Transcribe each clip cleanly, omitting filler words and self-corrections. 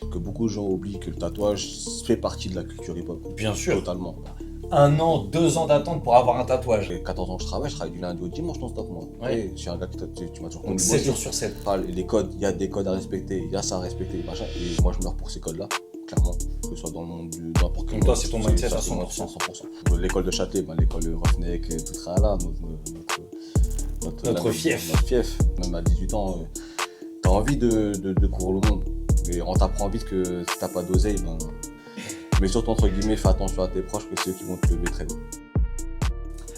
que beaucoup de gens oublient que le tatouage fait partie de la culture hip-hop. Bien sûr. Totalement. 1 an, 2 ans d'attente pour avoir un tatouage. J'ai 14 ans que je travaille du lundi au dimanche non-stop moi. Ouais. Et je suis un gars qui tu m'as toujours Donc connu. 7 jours sur 7. Les codes, il y a des codes à respecter, il y a ça à respecter, machin. Et moi je meurs pour ces codes-là, clairement. Que ce soit dans le monde du n'importe quel Donc toi, monde, c'est ton mindset à 100%. 100%. L'école de Châtelet, l'école Roughneck, tout ça là, Notre fief. Notre fief. Même à 18 ans, t'as envie de courir le monde. Et on t'apprend vite que si t'as pas d'oseille, mais surtout entre guillemets, fais attention à tes proches, que c'est eux qui vont te lever très haut.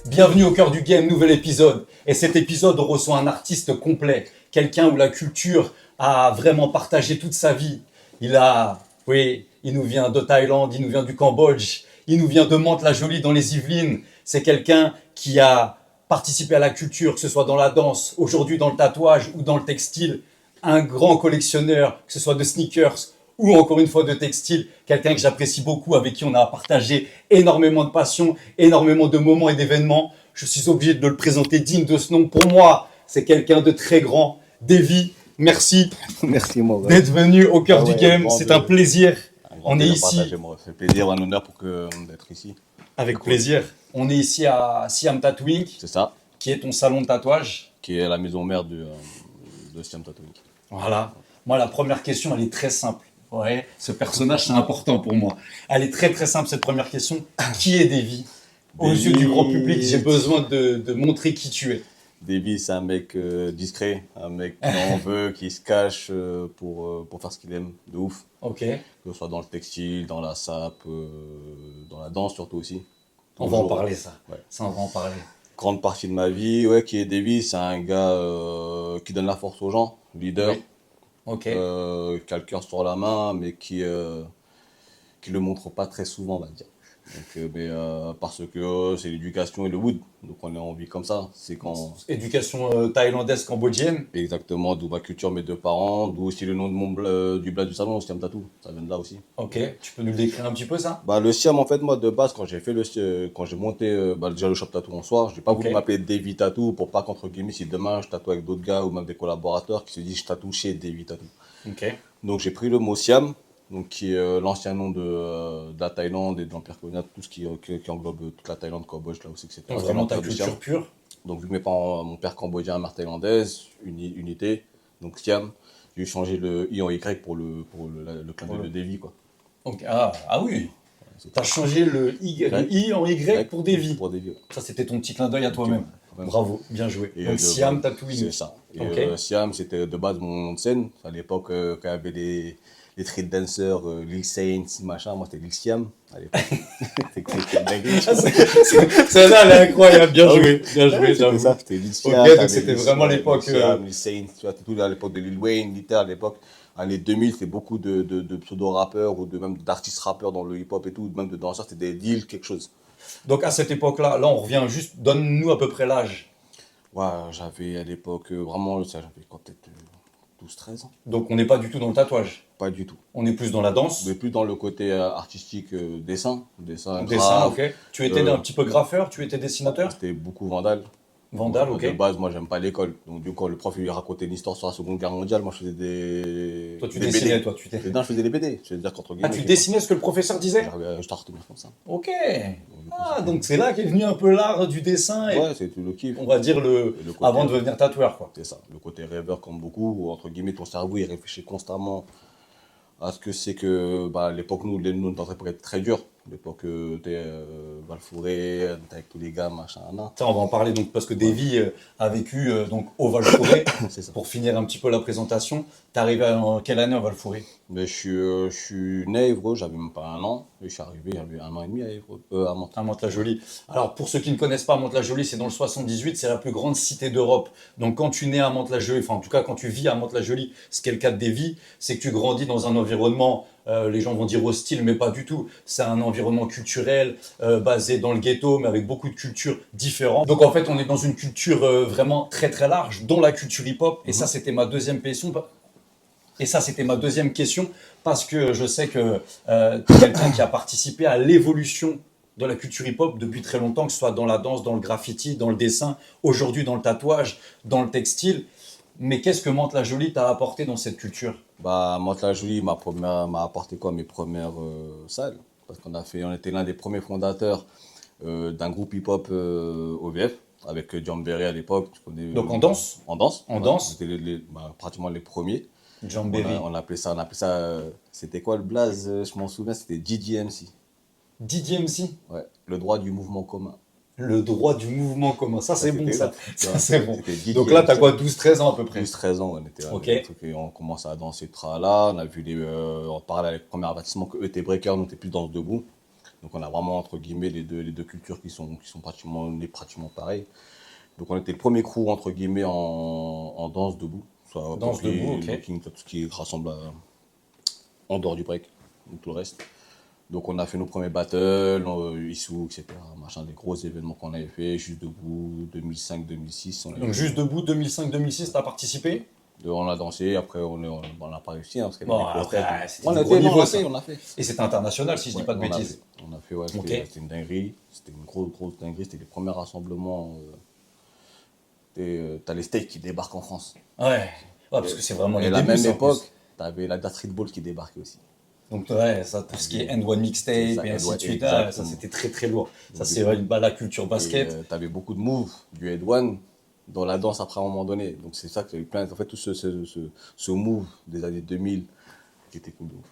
Bienvenue au cœur du game, nouvel épisode. Et cet épisode, on reçoit un artiste complet. Quelqu'un où la culture a vraiment partagé toute sa vie. Il nous vient de Thaïlande, il nous vient du Cambodge, il nous vient de Mantes-la-Jolie dans les Yvelines. C'est quelqu'un qui a participé à la culture, que ce soit dans la danse, aujourd'hui dans le tatouage ou dans le textile. Un grand collectionneur, que ce soit de sneakers ou encore une fois de textile. Quelqu'un que j'apprécie beaucoup, avec qui on a partagé énormément de passion, énormément de moments et d'événements. Je suis obligé de le présenter digne de ce nom. Pour moi, c'est quelqu'un de très grand. Davy, merci. Merci moi. D'être venu au cœur du game. C'est un plaisir. On est ici. Ça fait plaisir, un honneur d'être ici. Avec plaisir. On est ici à Siam Tattooing. C'est ça. Qui est ton salon de tatouage. Qui est la maison mère de Siam Tattooing. Voilà. Moi, la première question, elle est très simple. Ouais, ce personnage, c'est important pour moi. Elle est très très simple, cette première question. Qui est Davy ? Aux yeux du grand public, j'ai besoin de montrer qui tu es. Davy, c'est un mec discret, un mec qui en veut, qui se cache pour faire ce qu'il aime, de ouf. Ok. Que ce soit dans le textile, dans la sape, dans la danse surtout aussi. On va en parler, ça. Ouais. Ça, on va en parler. Grande partie de ma vie, qui est Davy, c'est un gars qui donne la force aux gens, leader. Oui. Ok. Qui a le cœur sur la main, mais qui le montre pas très souvent, on va dire. Donc, parce que c'est l'éducation et le wood, donc on est en vie comme ça. C'est quand Éducation thaïlandaise, cambodgienne. exactement, d'où ma culture, mes deux parents, d'où aussi le nom de du bled du salon, Siam Tattoo, ça vient de là aussi. Ok. Tu peux nous le décrire un petit peu, ça ? Le Siam, en fait, moi de base, quand j'ai monté déjà le shop tattoo en soi, j'ai pas voulu m'appeler Davy Tattoo pour pas qu'entre guillemets, si demain je tatoue avec d'autres gars ou même des collaborateurs qui se disent je tatoue chez Davy Tattoo. Ok. Donc j'ai pris le mot Siam, donc qui est l'ancien nom de la Thaïlande et de l'Empire colonial, tout ce qui englobe toute la Thaïlande, Cambodge, là aussi, etc. Donc vraiment ta culture pure. Donc vu que mes parents, mon père cambodgien, mère thaïlandaise, unité, donc Siam, j'ai changé le I en Y pour le clin d'œil de Davy, quoi. Okay. Ah oui. T'as changé le I en Y pour Davy. Pour Davy, ouais. Ça, c'était ton petit clin d'œil à toi-même. Ouais. Bravo, bien joué. Et donc Siam Tattooing. C'est ça. Et Siam, c'était de base mon nom de scène. À l'époque, quand il y avait les street dancers, Lil Saints, machin, moi c'était Lil Siam. À l'époque. Celle-là, elle est incroyable. Bien joué. Bien joué, j'avoue. Ça, c'était Lil Siam. Ok, donc c'était vraiment l'époque. Lil Saints, tu vois, tout à l'époque de Lil Wayne, Liter, à l'époque. Années 2000, c'est beaucoup de pseudo-rappeurs ou même d'artistes rappeurs dans le hip-hop et tout, même de danseurs, c'était des deals, quelque chose. Donc à cette époque-là, là on revient juste, donne-nous à peu près l'âge. Ouais, j'avais à l'époque, vraiment, j'avais quoi, peut-être 12-13 ans. Donc on n'est pas du tout dans le tatouage. Pas du tout. On est plus dans la danse. Mais plus dans le côté artistique, dessin, ok. Tu étais un petit peu graffeur, tu étais dessinateur. C'était beaucoup Vandal. Vandal, ok. De base, moi, j'aime pas l'école. Donc, du coup, le prof, il lui racontait une histoire sur la Seconde Guerre mondiale. Moi, je faisais des. Toi, tu dessinais, BD. toi, Non, je faisais des BD. Je veux dire qu'entre guillemets. Tu dessinais ce que le professeur disait ? Je t'ai retenu comme ça. Ok. Donc c'est là qu'est venu un peu l'art du dessin. Et ouais, c'est tout le kiff. On va dire avant de devenir tatoueur, quoi. C'est ça. Le côté rêveur, comme beaucoup, où, entre guillemets, ton cerveau, il réfléchit constamment à ce que c'est que. À l'époque, notre époque était très dure. L'époque, t'es Val-Fouré, t'es avec tous les gars, machin, là. Ça, on va en parler donc parce que Davy a vécu donc au Val-Fouré. C'est ça. Pour finir un petit peu la présentation, t'es arrivé en quelle année au Val-Fouré ? Mais je suis né à Évreux, j'avais même pas 1 an, et je suis arrivé, j'avais 1 an et demi à Évreux, à Mantes. À Mantes-la-Jolie. Alors pour ceux qui ne connaissent pas Mantes-la-Jolie, c'est dans le 78, c'est la plus grande cité d'Europe. Donc quand tu nais à Mantes-la-Jolie, enfin en tout cas quand tu vis à Mantes-la-Jolie, ce qui est le cas de Davy, c'est que tu grandis dans un environnement, les gens vont dire hostile, mais pas du tout. C'est un environnement culturel, basé dans le ghetto, mais avec beaucoup de cultures différentes. Donc en fait, on est dans une culture vraiment très très large, dont la culture hip-hop. Et ça, c'était ma deuxième question. Parce que je sais que tu es quelqu'un qui a participé à l'évolution de la culture hip-hop depuis très longtemps, que ce soit dans la danse, dans le graffiti, dans le dessin, aujourd'hui dans le tatouage, dans le textile. Mais qu'est-ce que Mantes-la-Jolie t'a apporté dans cette culture ? Bah, Mantes-la-Jolie m'a apporté quoi mes premières salles. Parce on était l'un des premiers fondateurs d'un groupe hip-hop OVF avec Berry à l'époque. Tu connais, Donc en danse, en danse. en Ouais, on danse, était pratiquement les premiers. Jamberry. On appelait ça, c'était quoi le blaze? Je m'en souviens, c'était DDMC. Didier MC, Ouais, le droit du mouvement commun. le droit du mouvement commun. Ça, Ça, c'est bon, c'était ça. ouf. Tu Ça, vois, c'est bon. c'était Donc là, t'as DDMC. quoi, 12-13 ans à peu près? 12-13 ans, on était là, Ok. le truc, et on commence à danser là. On a vu on parlait avec le premier avertissement que eux étaient breakers, nous on était plus danse debout. Donc on a vraiment entre guillemets les deux cultures qui sont pratiquement pareilles. Donc on était le premier crew entre guillemets en danse debout. Soit Danse debout, ok. locking, tout ce qui rassemble en dehors du break, donc tout le reste. Donc on a fait nos premiers battles, Issou, etc. Machin, des gros événements qu'on avait fait, juste debout, 2005-2006. Donc juste debout, 2005-2006, t'as participé? On a dansé, après on n'a pas réussi, hein, parce qu'il y Bon, avait des après, grosses têtes. c'était du gros Non, niveau, on a ça. fait, on a fait. Et c'était international, si je dis Ouais, pas de on a bêtises. fait. On a fait, ouais, Ok. c'était une dinguerie. C'était une grosse dinguerie. C'était les premiers rassemblements. T'as les States qui débarquent en France. Ouais. Ouais, parce que c'est vraiment Et les à la débuts, même ça, en plus. époque, t'avais la Street Ball qui débarquait aussi. Donc ouais, ça, tout ce qui est N1 mixtape C'est ça, et ainsi de N1, suite, ah, ça exactement. c'était très très lourd. Ça Donc, c'est du coup, la culture basket. t'avais beaucoup de moves du Head One dans la danse après à un moment donné. Donc c'est ça que j'avais plein. En fait, tout ce move des années 2000 qui était cool de ouf.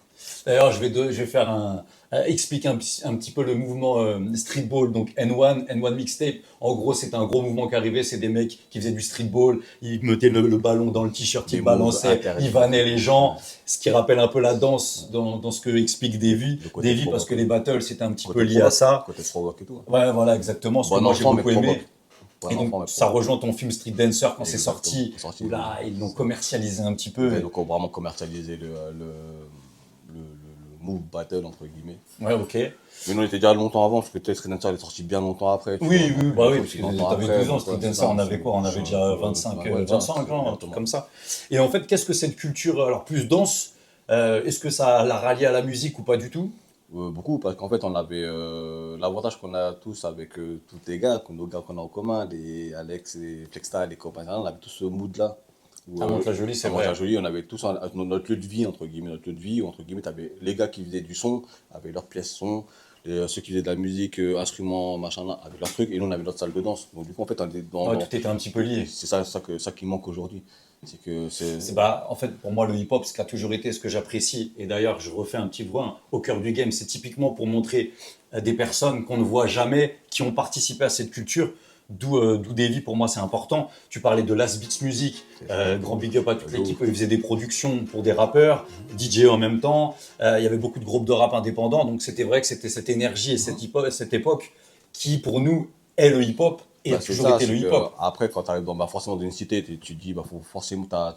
D'ailleurs, je vais faire expliquer un petit peu le mouvement streetball, donc N1 mixtape. En gros, c'est un gros mouvement qui arrivait, c'est des mecs qui faisaient du streetball, ils mettaient le ballon dans le t-shirt, Des ils moves balançaient, interdits. ils vannaient les gens, ce qui rappelle un peu la danse dans ce que explique Davy. Le côté Davy, provoque. parce que les battles, c'était un petit peu Côté lié à ça. Côté provoque et tout. Ouais, voilà, exactement, ce que Bon moi j'ai enfant, mais beaucoup aimé. provoque. Bon Et enfant, donc, mais ça provoque. rejoint ton film Street Dancer quand c'est Exactement. sorti, C'est sorti, où là, ils l'ont commercialisé un petit peu. Et donc, on a vraiment commercialisé le move battle, entre guillemets. Ouais, ok. Mais nous, on était déjà longtemps avant, parce que peut-être Street Dancer, il est sorti bien longtemps après. Tu Oui, vois. oui, bah oui, Aussi parce que longtemps t'avais après, 12 ans, donc, Street ouais, c'est Dancer, ça, on avait quoi? On avait déjà 25, ouais, 25 ans, un truc exactement. comme ça. Et en fait, qu'est-ce que cette culture, alors plus danse, est-ce que ça l'a rallié à la musique ou pas du tout? Beaucoup, parce qu'en fait, on avait l'avantage qu'on a tous avec tous les gars, nos gars qu'on a en commun, les Alex, les Flexta, les copains, on avait tous ce mood-là. Où, Ah, Mantes-la-Jolie, c'est à vrai. Mantes-la-Jolie, on avait tous notre lieu de vie, entre guillemets, notre lieu de vie, où, entre guillemets, t'avais les gars qui faisaient du son, avaient leur pièce son, ceux qui faisaient de la musique, instruments, machin, là, avec leur truc, et nous, on avait notre salle de danse. Donc, du coup, en fait, on était Ouais, tout était un petit peu lié. c'est ça qui manque aujourd'hui. C'est que c'est. En fait, pour moi, le hip-hop, ce qui a toujours été ce que j'apprécie, et d'ailleurs, je refais un petit point au cœur du game, c'est typiquement pour montrer des personnes qu'on ne voit jamais, qui ont participé à cette culture, d'où Davy, pour moi, c'est important. Tu parlais de Last Beats Music, grand big up à toute l'équipe, ils faisaient des productions pour des rappeurs, DJ en même temps, il y avait beaucoup de groupes de rap indépendants, donc c'était vrai que c'était cette énergie et cette époque qui, pour nous, est le hip-hop, et a Bah, c'est toujours ça, été le c'est que, hip-hop. après, quand tu arrives forcément dans une cité, tu te dis, bah, forcément, t'as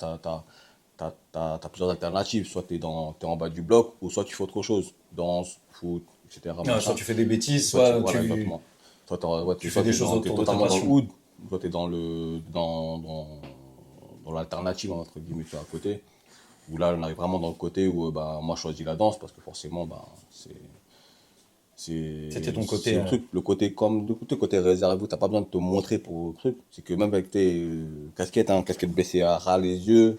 plusieurs alternatives. Soit t'es en bas du bloc, ou soit tu fais autre chose. Danse, foot, etc. Soit tu fais des bêtises, Soit soit voilà, tu... exactement. Ouais, tu soit fais des t'es choses t'es autour de ta totalement dans le passion. hood, soit t'es dans l'alternative, entre guillemets, tu vois, à côté. Où là, on arrive vraiment dans le côté où, bah, moi, je choisis la danse, parce que forcément, bah, C'était ton côté, c'est le truc, le côté réservé, t'as pas besoin de te montrer pour le truc. C'est que même avec tes casquettes, hein, casquette baissée à ras les yeux,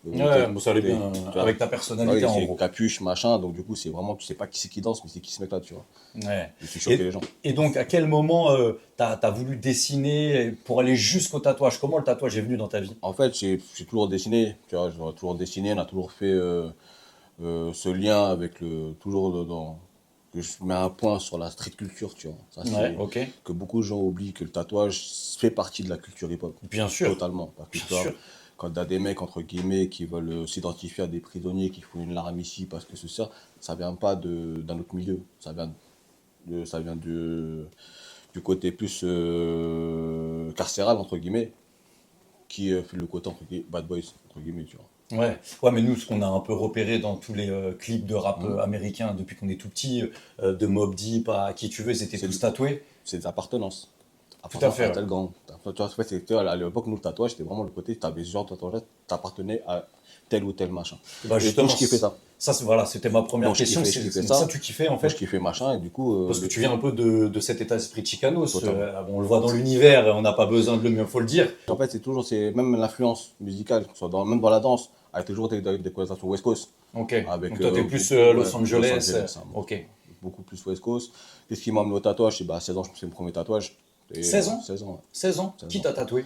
Ouais, bon, ça allait bien tu vois, avec ta ouais, personnalité en c'est gros. capuche, machin, donc du coup, c'est vraiment, tu sais pas qui c'est qui danse, mais c'est qui ce mec-là, tu vois. Ouais. Et tu choquer Et, les gens. et donc, à quel moment t'as voulu dessiner pour aller jusqu'au tatouage? Comment le tatouage est venu dans ta vie? En fait, j'ai toujours dessiné, tu vois, j'aurais toujours dessiné, on a toujours fait ce lien avec que je mets un point sur la street culture, tu vois. Ça, Ouais, c'est ok. que beaucoup de gens oublient que le tatouage fait partie de la culture hip-hop. Bien sûr, Totalement. Parce que bien tu vois, sûr. quand t'as des mecs, entre guillemets, qui veulent s'identifier à des prisonniers, qui font une larme ici parce que ça vient pas d'un autre milieu. Ça vient du côté plus carcéral, entre guillemets, qui fait le côté, entre guillemets, bad boys, entre guillemets, tu vois. Ouais. Ouais, mais nous, ce qu'on a un peu repéré dans tous les clips de rap américains depuis qu'on est tout petit, de Mobb Deep à qui tu veux, ils étaient C'est tous tatoués. C'est des appartenances. Tout à fait, ouais. tel gang. Tu vois, en fait, à l'époque, nous, le tatouage, c'était vraiment le côté, tu avais ce genre de tatouage, t'appartenais à tel ou tel machin. Bah Et justement, donc, je kiffais ça. voilà, c'était ma première Donc, je question. kiffais C'est ça. ça tu kiffais en Moi, je fait? kiffais machin, et du coup, Parce que tu viens un peu de cet état d'esprit chicanos. Totalement. Bon, on le voit dans l'univers, on n'a pas besoin de le mieux, faut le dire. en fait, c'est même l'influence musicale, que ce soit même dans la danse. avec toujours des connotations West Coast. Ok. Avec, Donc toi, t'es plus ouais, Los Angeles. hein, Ok. beaucoup plus West Coast. Qu'est-ce qui m'a amené au tatouage? À 16 ans, je me suis fait mon premier tatouage. Et, 16 ans? 16 ans, ouais. 16 ans? 16 Qui ans. t'a tatoué?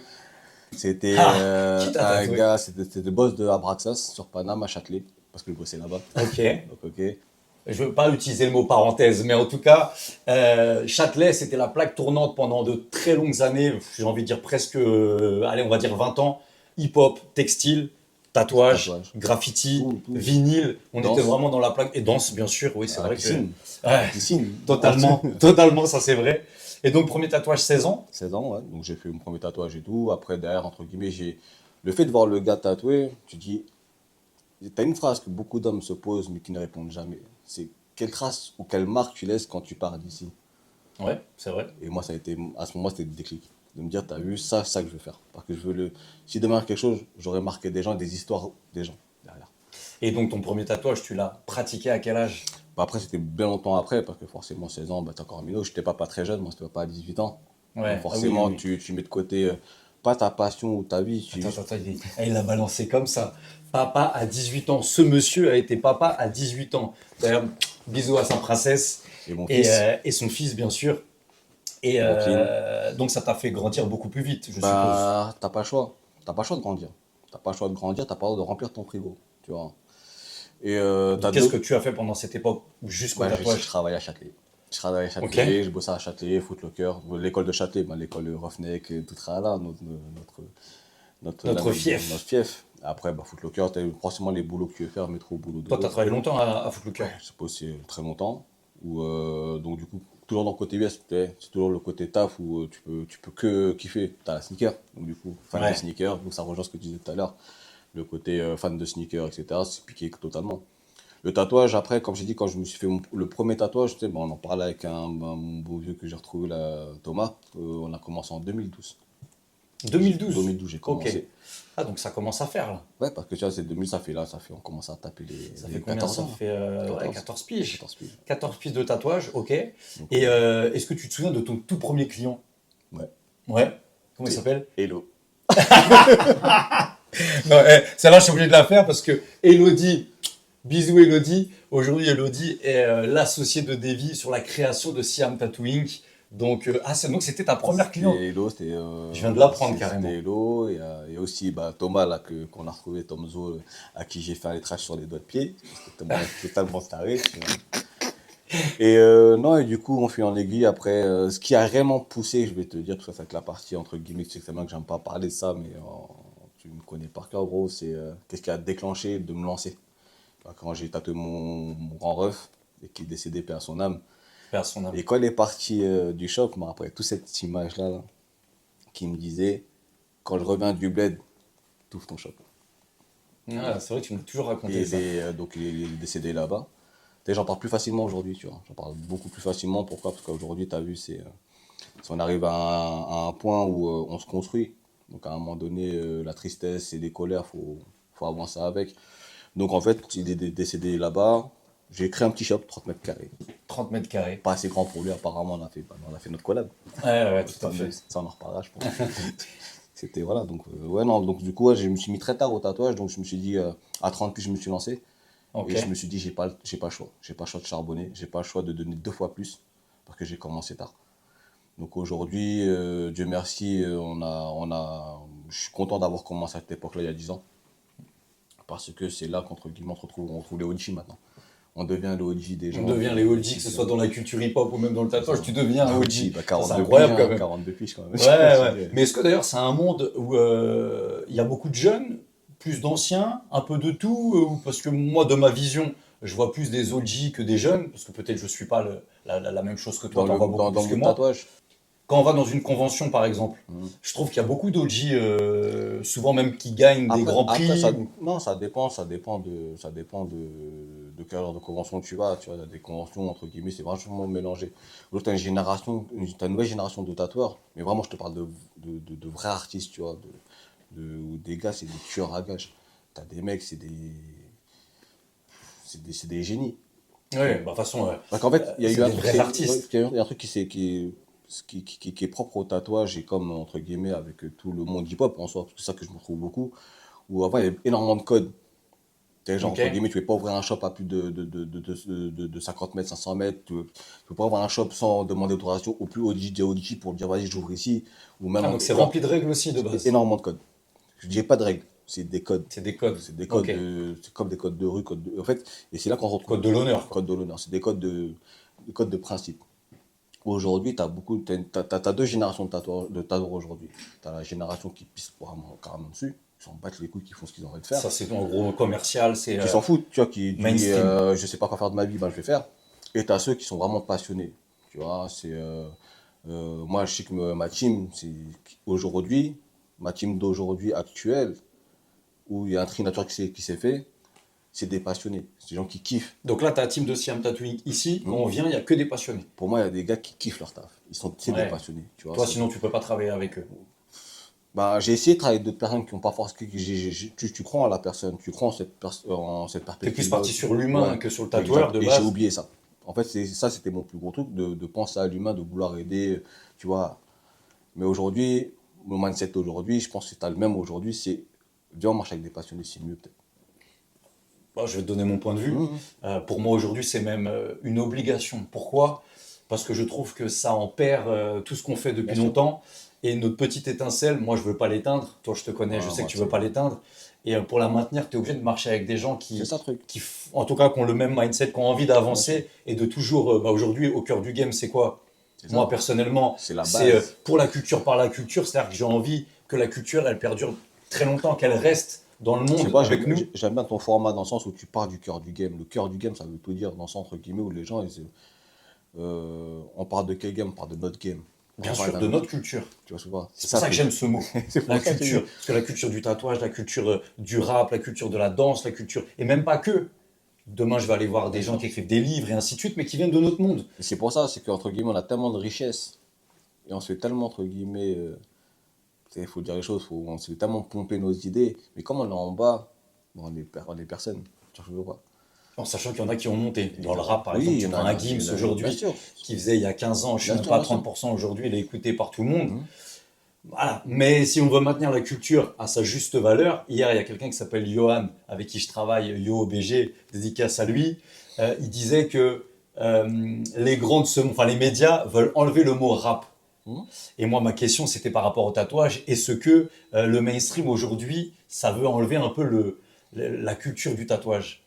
C'était Ah! Qui t'a un tatoué? gars, c'était le boss de Abraxas sur Paname à Châtelet, parce que je bossais là-bas. Ok. Donc, ok. Je veux pas utiliser le mot parenthèse, mais en tout cas, Châtelet, c'était la plaque tournante pendant de très longues années, j'ai envie de dire presque, allez, on va dire 20 ans, hip-hop, textile, tatouage, Tatouage. graffiti, Tout. vinyle, on était Danse. vraiment dans la plaque, et danse, bien sûr, oui, c'est À la vrai que... piscine. À la Ouais, piscine. totalement, totalement, ça c'est vrai. Et donc, premier tatouage, 16 ans? 16 ans, ouais. Donc j'ai fait mon premier tatouage et tout. Après, derrière, entre guillemets, j'ai. Le fait de voir le gars tatoué, tu dis. T'as une phrase que beaucoup d'hommes se posent mais qui ne répondent jamais. C'est quelle trace ou quelle marque tu laisses quand tu pars d'ici? Ouais, c'est vrai. Et moi, ça a été. À ce moment, c'était le déclic. De me dire, t'as vu, ça, c'est ça que je veux faire. Parce que je veux le. Si demain quelque chose, j'aurais marqué des gens, des histoires des gens derrière. Et donc, ton premier tatouage, tu l'as pratiqué à quel âge? Bah après, c'était bien longtemps après, parce que forcément, 16 ans, bah, t'es encore minot. J'étais pas très jeune, moi, c'était pas à 18 ans. Donc Ouais, ah oui, forcément, oui. tu mets de côté, pas ta passion ou ta vie. Attends, il l'a balancé comme ça. Papa à 18 ans. Ce monsieur a été papa à 18 ans. D'ailleurs, bisous à sa princesse Et mon fils, et son fils, bien sûr. Et Brooklyn, donc, ça t'a fait grandir beaucoup plus vite, je suppose. bah, t'as pas le choix. T'as pas le choix de grandir. T'as pas le choix de grandir, t'as pas le droit de remplir ton frigo, tu vois. Et Donc, t'as qu'est-ce deux. que tu as fait pendant cette époque jusqu'au Bah, je tatouage? travaillais à Châtelet. Je travaillais à Ok. Châtelet, je bossais à Châtelet, Footlocker, l'école de Châtelet, bah, l'école Roughneck, et tout ça là, Notre notre fief. fief. Après, bah, Footlocker, t'as forcément les boulots que tu veux faire, métro, boulot, Toi, t'as dodo. travaillé longtemps à Foot Locker. Ouais, j'ai bossé très longtemps. Donc, du coup, toujours dans le côté US, c'est toujours le côté taf où tu peux que kiffer. T'as la sneaker, donc du coup, fan de Ouais. sneaker, donc ça rejoint ce que tu disais tout à l'heure. Le côté fan de sneaker, etc., c'est piqué totalement. Le tatouage, après, comme j'ai dit, quand je me suis fait le premier tatouage, tu sais, bon, on en parlait avec mon beau vieux que j'ai retrouvé là, Thomas. On a commencé en 2012. 2012. 2012, j'ai Ok. commencé. Ah, donc ça commence à faire, là. Ouais, parce que tu vois, c'est 2000, ça fait là, on commence à taper Ça fait les combien? 14 Ça ans. fait ouais, 14, 14 piges. 14 piges. 14 piges de tatouage, ok. Et Donc, est-ce que tu te souviens de ton tout premier client? ouais. Ouais. Comment il C'est s'appelle? Hello. Non, celle-là, je suis obligé de la faire parce que Elodie, bisous Elodie. Aujourd'hui, Elodie est l'associée de Davy sur la création de Siam Tattoo Inc. Donc, donc c'était ta première cliente. C'était Hello, Je viens de l'apprendre carrément. c'était Hello. Et aussi bah, Thomas, là, qu'on a retrouvé, Tom Zo, à qui j'ai fait un lettrage sur les doigts de pied. C'était totalement taré. Tu vois. Et non, et du coup, on fait en aiguille. Après, ce qui a vraiment poussé, je vais te dire, parce que ça va être la partie entre guillemets, tu sais que c'est bien que j'aime pas parler de ça, mais tu me connais par cœur, gros, c'est qu'est-ce qui a déclenché de me lancer. Enfin, quand j'ai tatoué mon grand ref, et qui est décédé, paix à son âme. Père son âme. Et quand il est parti du shop, je me rappelle toute cette image-là, là, qui me disait, quand je reviens du bled, t'ouvres ton shop. Ah, c'est vrai que tu m'as toujours Et raconté ça. donc il est décédé là-bas. Tu sais, j'en parle plus facilement aujourd'hui, tu vois. J'en parle beaucoup plus facilement. Pourquoi? Parce qu'aujourd'hui, tu as vu, si on arrive à un point où on se construit. Donc à un moment donné, la tristesse et les colères, faut avancer avec. Donc en fait, il est décédé là-bas. J'ai créé un petit shop, 30 mètres carrés. 30 mètres carrés. Pas assez grand pour lui, apparemment, on a fait notre collab. Ouais, ouais, tout à fait. Ça, on en reparlera, je pense. C'était, voilà, donc, ouais, non, donc du coup, ouais, je me suis mis très tard au tatouage, donc je me suis dit, à 30 piges, je me suis lancé. Ok. Et je me suis dit, j'ai pas le choix. J'ai pas le choix de charbonner, j'ai pas le choix de donner deux fois plus, parce que j'ai commencé tard. Donc aujourd'hui, Dieu merci, je suis content d'avoir commencé à cette époque-là, il y a 10 ans. Parce que c'est là qu'entre guillemets, on retrouve les OG maintenant. On devient les OG des gens. On devient les OG, que ce soit dans la culture hip-hop ou même dans le tatouage, tu deviens un OG. Bah, Ça, c'est 42 incroyable piges, quand hein, même. 42 piges quand même. Ouais, ouais. Mais est-ce que d'ailleurs c'est un monde où il y a beaucoup de jeunes, plus d'anciens, un peu de tout parce que moi, de ma vision, je vois plus des OG que des jeunes, parce que peut-être je suis pas la même chose que toi, t'en vois beaucoup Dans plus le que monde moi. tatouage. Quand on va dans une convention, par exemple, Mhm. je trouve qu'il y a beaucoup d'OG, souvent même qui gagnent des grands Après prix. non, ça dépend de quel genre de convention tu vas. Tu vois, des conventions, entre guillemets, c'est vachement mélangé. L'autre, t'as une nouvelle génération de tatoueurs, mais vraiment, je te parle de vrais artistes, tu vois, où des gars, c'est des tueurs à gages. T'as des mecs, c'est des génies. Oui, bah, de toute façon, Parce qu'en fait, il y a c'est eu un des truc, vrais artistes. il y a un truc qui est propre au tatouage et comme, entre guillemets, avec tout le monde hip-hop en soi, parce que c'est ça que je me retrouve beaucoup, où avant, il y avait énormément de codes. T'es genre, Ok. entre guillemets, tu ne peux pas ouvrir un shop à plus de 50 mètres, 500 mètres. Tu ne peux pas ouvrir un shop sans demander autorisation au plus haut DJ Audici pour dire, vas-y, j'ouvre ici. Ou même, Ah, donc c'est tu vois, rempli de règles aussi de base. énormément de codes. Je dis pas de règles, c'est des codes. C'est des codes. C'est des codes Ok. c'est comme des codes de rue, en fait, et c'est là qu'on retrouve Code de l'honneur, quoi. code de l'honneur. C'est des codes de principe. Aujourd'hui, t'as deux générations de tatoueurs aujourd'hui. Tu as la génération qui pisse carrément dessus, qui s'en battent les couilles, qui font ce qu'ils ont envie de faire, Ça, c'est en gros commercial, c'est qui s'en foutent, tu vois, qui dit mainstream. je sais pas quoi faire de ma vie, ben je vais faire. Et tu as ceux qui sont vraiment passionnés. Tu vois, moi, je sais que ma team, c'est aujourd'hui, ma team d'aujourd'hui actuelle, où il y a un tri nature qui s'est fait, c'est des passionnés. C'est des gens qui kiffent. Donc là, tu as la team de Siam Tattooing ici. Quand on vient, il n'y a que des passionnés. Pour moi, il y a des gars qui kiffent leur taf. C'est des Ouais. passionnés. Tu vois, Toi, sinon, tu peux pas travailler avec eux. bah, j'ai essayé de travailler avec d'autres personnes qui n'ont pas forcément. Tu crois en la personne, tu crois en cette Tu es plus perspective. parti sur l'humain Ouais, que sur le tatoueur exact. de Et j'ai base. oublié ça. En fait, ça, c'était mon plus gros truc, de penser à l'humain, de vouloir aider, tu vois. Mais aujourd'hui, mon mindset aujourd'hui, je pense que tu as le même aujourd'hui, c'est viens, on marche avec des passionnés, c'est mieux peut-être. Bon, je vais te donner mon point de vue. Mhm. Pour moi, aujourd'hui, c'est même une obligation. Pourquoi? Parce que je trouve que ça en perd tout ce qu'on fait depuis Bien sûr. longtemps. Et notre petite étincelle, moi, je veux pas l'éteindre. Toi, je te connais, je Ah, sais que moi, tu veux pas l'éteindre. Et pour la maintenir, tu es obligé de marcher avec des gens c'est ça le truc. en tout cas, qui ont le même mindset, qui ont envie Bien sûr. d'avancer et de toujours. Aujourd'hui, au cœur du game, c'est quoi? C'est Moi, ça. personnellement, C'est la c'est base. pour la culture par la culture. C'est-à-dire que j'ai envie que la culture, elle perdure très longtemps, qu'elle reste dans le Je sais monde pas, avec nous. j'aime bien ton format dans le sens où tu pars du cœur du game. Le cœur du game, ça veut tout dire dans le sens entre guillemets où les gens, on parle de quel game? On parle de notre game. Bien On parle sûr, d'un- de notre culture. Tu vois ce que je veux dire? C'est pour ça que j'aime ce mot. C'est pour La ça que culture. Parce que la culture du tatouage, la culture du rap, la culture de la danse, la culture. Et même pas que. Demain, je vais aller voir des gens qui écrivent des livres et ainsi de suite, mais qui viennent de notre monde. Et c'est pour ça, c'est qu'entre guillemets, on a tellement de richesses et on se fait tellement, entre guillemets, il faut dire les choses, on se fait tellement pomper nos idées, mais comme on est en bas, bon, on est personne. Tu vois ce que je veux dire? En sachant qu'il y en a qui ont monté. Dans le rap, par Oui, exemple, il y tu en prends a, un Gims bien aujourd'hui, sûr. qui faisait il y a 15 ans, je suis Bien même sûr, pas à bien sûr. 30% aujourd'hui, il est écouté par tout le monde. Mhm. Voilà. Mais si on veut maintenir la culture à sa juste valeur, hier, il y a quelqu'un qui s'appelle Johan, avec qui je travaille, Yo OBG, dédicace à lui. Il disait que les médias veulent enlever le mot rap. Mhm. Et moi, ma question, c'était par rapport au tatouage. Est-ce que le mainstream aujourd'hui, ça veut enlever un peu la culture du tatouage?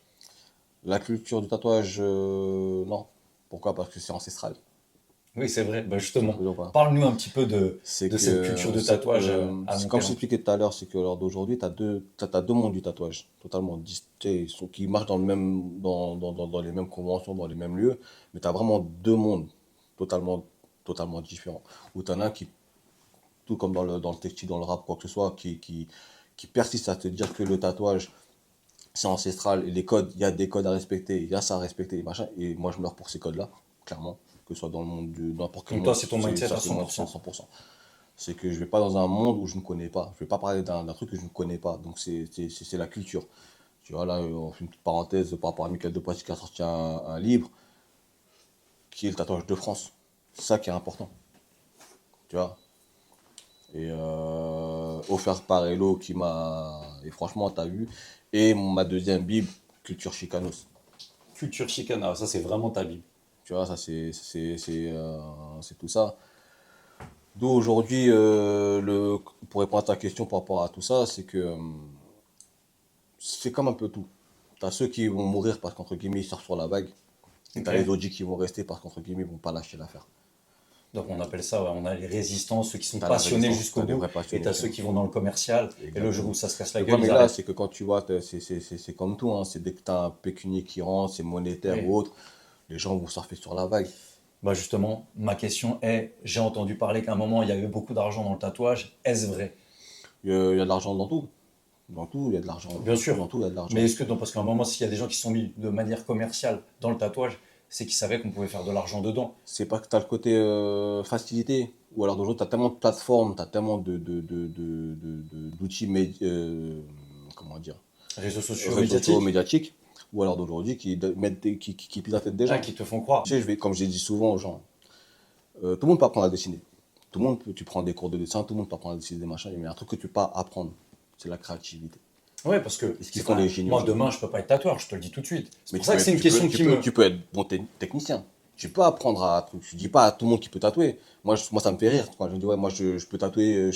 La culture du tatouage, non. Pourquoi? Parce que c'est ancestral. Oui, c'est vrai. Bah, Tu vois justement, ce que je veux dire? parle-nous un petit peu C'est de cette culture de tatouage à long comme je terme. t'expliquais tout à l'heure, c'est que lors d'aujourd'hui, t'as deux mondes du tatouage, totalement distincts, qui marchent dans le même, dans les mêmes conventions, dans les mêmes lieux, mais tu as vraiment deux mondes totalement, totalement différents. Où tu en as un qui, tout comme dans le textile, dans le rap, quoi que ce soit, qui persiste à te dire que le tatouage, c'est ancestral, et les codes, il y a des codes à respecter, il y a ça à respecter, et machin, et moi je meurs pour ces codes-là, clairement, que ce soit dans le monde du, n'importe quel Donc toi, monde, c'est ton mindset ça à c'est moi 100%. 100%. C'est que je vais pas dans un monde où je ne connais pas. Je vais pas parler d'un truc que je ne connais pas. Donc c'est la culture. Tu vois, là, on fait une petite parenthèse par rapport à Michael Depaty qui a sorti un livre qui est le tatouage de France. C'est ça qui est important. Tu vois. Et offert par Hello qui m'a. Et franchement, t'as vu. Et ma deuxième Bible, Culture Chicanos. Culture chicana, ça c'est vraiment ta Bible. Tu vois, ça c'est tout ça. D'où aujourd'hui, pour répondre à ta question par rapport à tout ça, c'est que c'est comme un peu tout. T'as ceux qui vont mourir parce qu'entre guillemets ils sortent sur la vague. Et t'as Ok. les autres qui vont rester parce qu'entre guillemets ils vont pas lâcher l'affaire. Donc on appelle ça, ouais, on a les résistants, ceux qui sont T'as la passionnés résistance, jusqu'au t'as des bout, vrais et passionnés. t'as ceux qui vont dans le commercial, et le Exactement. jour où ça se casse la Le gueule, ils problème est là, arrêtent. c'est que quand tu vois, c'est comme tout, hein, c'est dès que t'as un pécunier qui rentre, c'est monétaire Oui. ou autre, les gens vont surfer sur la vague. Bah justement, ma question est, j'ai entendu parler qu'à un moment il y avait beaucoup d'argent dans le tatouage, est-ce vrai? Il y a de l'argent dans tout. Dans tout, il y a de l'argent. Bien sûr. Dans tout, il y a de l'argent. Mais est-ce que, parce qu'à un moment, s'il y a des gens qui sont mis de manière commerciale dans le tatouage, c'est qu'ils savaient qu'on pouvait faire de l'argent dedans. C'est pas que tu as le côté facilité, ou alors d'aujourd'hui, tu as tellement de plateformes, tu as tellement d'outils, comment dire, Réseaux sociaux, réseaux sociaux, médiatiques, médiatiques, ou alors d'aujourd'hui qui pillent la tête des gens. qui te font croire. Tu sais, comme j'ai dit souvent aux gens, tout le monde peut apprendre à dessiner. Tout le monde peut, tu prends des cours de dessin, tout le monde peut apprendre à dessiner des machins, mais il y a un truc que tu peux pas apprendre, c'est la créativité. Ouais, parce que Et ce qu'ils font les génies moi, aujourd'hui. demain, je peux pas être tatoueur, je te le dis tout de suite. C'est Mais pour ça que c'est une question qui me. tu peux être bon technicien. Tu peux apprendre à truc. Je dis pas à tout le monde qui peut tatouer. Moi ça me fait rire quand je dis ouais, moi je peux tatouer,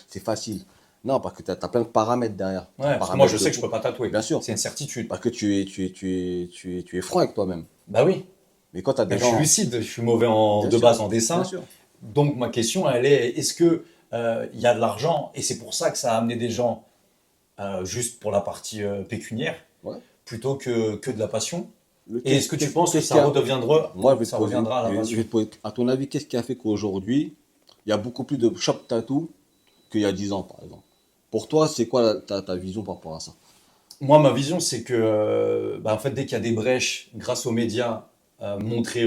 c'est facile. Non, parce que tu as plein de paramètres derrière. Ouais, parce que moi, Paramètres je sais de que je peux pas tatouer. bien sûr. C'est une certitude. Parce que tu es franc avec toi-même. Bah oui. Mais quand tu as Mais des je suis gens. lucide, je suis mauvais Bien de sûr. base en Bien dessin. sûr. Donc ma question, elle est, est-ce que il y a de l'argent et c'est pour ça que ça a amené des gens juste pour la partie pécuniaire Ouais. plutôt que de la passion? Le- Et est-ce que tu penses que qu'est-ce ça qu'il y a redeviendra, Moi, je vais te ça poser, reviendra à la je passion? vais te poser, à ton avis, qu'est-ce qui a fait qu'aujourd'hui, il y a beaucoup plus de shop tattoo qu'il y a 10 ans, par exemple? Pour toi, c'est quoi ta vision par rapport à ça? Moi, ma vision, c'est que bah, en fait, dès qu'il y a des brèches, grâce aux médias montrés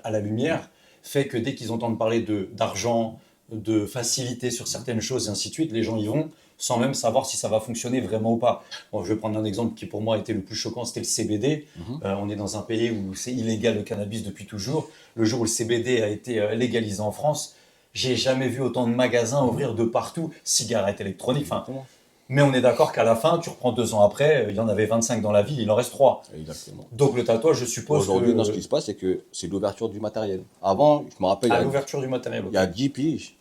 à la lumière, fait que dès qu'ils entendent parler d'argent, de facilité sur certaines choses et ainsi de suite, les gens y vont sans même savoir si ça va fonctionner vraiment ou pas. Bon, je vais prendre un exemple qui pour moi était le plus choquant, c'était le CBD. Mhm. On est dans un pays où c'est illégal le cannabis depuis toujours. Le jour où le CBD a été légalisé en France, j'ai jamais vu autant de magasins ouvrir de partout, cigarettes électroniques. Enfin, Exactement. mais on est d'accord qu'à la fin, tu reprends 2 ans après, il y en avait 25 dans la ville, il en reste 3. Exactement. Donc le tatouage, je suppose Aujourd'hui, non, ce que qui se passe, c'est que c'est l'ouverture du matériel. Avant, je me rappelle, à l'ouverture du matériel, il ok. y a 10 piges,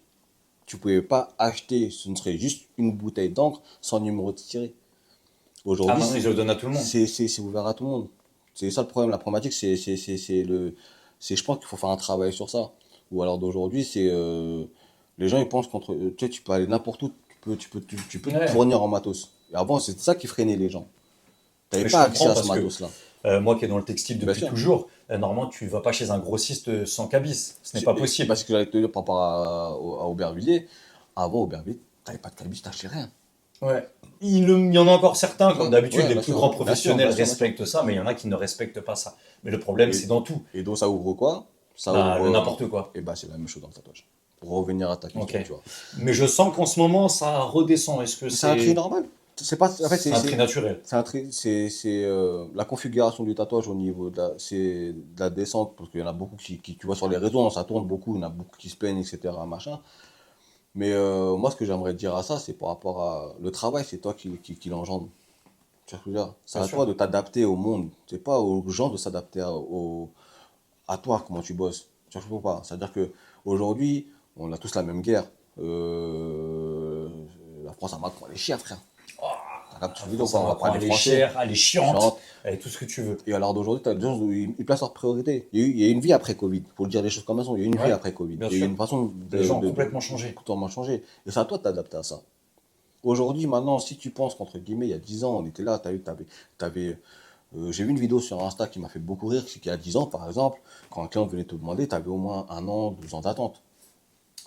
tu pouvais pas acheter, ce ne serait juste une bouteille d'encre sans numéro de tiré. Ah, Aujourd'hui, maintenant, ils le donnent à tout le monde. c'est ouvert à tout le monde. C'est ça le problème. La problématique, je pense qu'il faut faire un travail sur ça. Ou alors d'aujourd'hui, les gens ils pensent tu sais, tu peux aller n'importe où, tu peux te Ouais. fournir en matos. Et avant, c'est ça qui freinait les gens. Tu n'avais Mais je pas accès comprends à ce parce que matos-là. moi qui est dans le textile Bien depuis sûr. toujours, normalement, tu vas pas chez un grossiste sans cabis. Ce n'est pas C'est possible. parce que j'allais te dire par rapport à Aubervilliers. Avant, Aubervilliers, tu n'avais pas de cabis, tu n'achetais rien. Ouais. Il y en a encore certains, comme d'habitude, Ouais, les bien plus sûr. grands Bien sûr, professionnels bien sûr, bien sûr. respectent ça, mais il y en a qui ne respectent pas ça. Mais le problème, Et, c'est dans tout. et donc, ça ouvre quoi? Ça Bah, ouvre. le n'importe quoi. Et bah, c'est la même chose dans le tatouage. Pour revenir à ta question, Ok. tu vois. Mais je sens qu'en ce moment, ça redescend. Est-ce que C'est un tri c'est normal. C'est pas, en fait, c'est un tri naturel? c'est un tri, la configuration du tatouage au niveau c'est de la descente, parce qu'il y en a beaucoup tu vois sur les réseaux, ça tourne beaucoup, il y en a beaucoup qui se plaignent, etc., machin. Mais moi, ce que j'aimerais dire à ça, c'est par rapport à le travail, c'est toi qui l'engendre. Tu vois ce que je veux dire? C'est Bien à sûr. toi de t'adapter au monde. C'est pas aux gens de s'adapter à toi, comment tu bosses. Tu vois, je peux pas. C'est-à-dire que aujourd'hui, on a tous la même guerre. La France a Macron, elle est chère, frère. T'as capté cette vidéo, Ça on va va prendre, parler elle est français. chère, elle est chiante, Chiante. elle est tout ce que tu veux. Et alors d'aujourd'hui, t'as des gens où ils placent leur priorité. Il y a eu une vie après Covid. Faut le dire les choses comme elles sont. Il y a eu une vie Ouais, après Covid. bien Il y a eu sûr. une façon Les gens ont complètement changé. complètement changé. Et c'est à toi de t'adapter à ça. Aujourd'hui, maintenant, si tu penses qu'entre guillemets, il y a 10 ans, on était là, j'ai vu une vidéo sur Insta qui m'a fait beaucoup rire, c'est qu'il y a 10 ans, par exemple, quand un client venait te demander, tu avais au moins 1 an, 2 ans d'attente.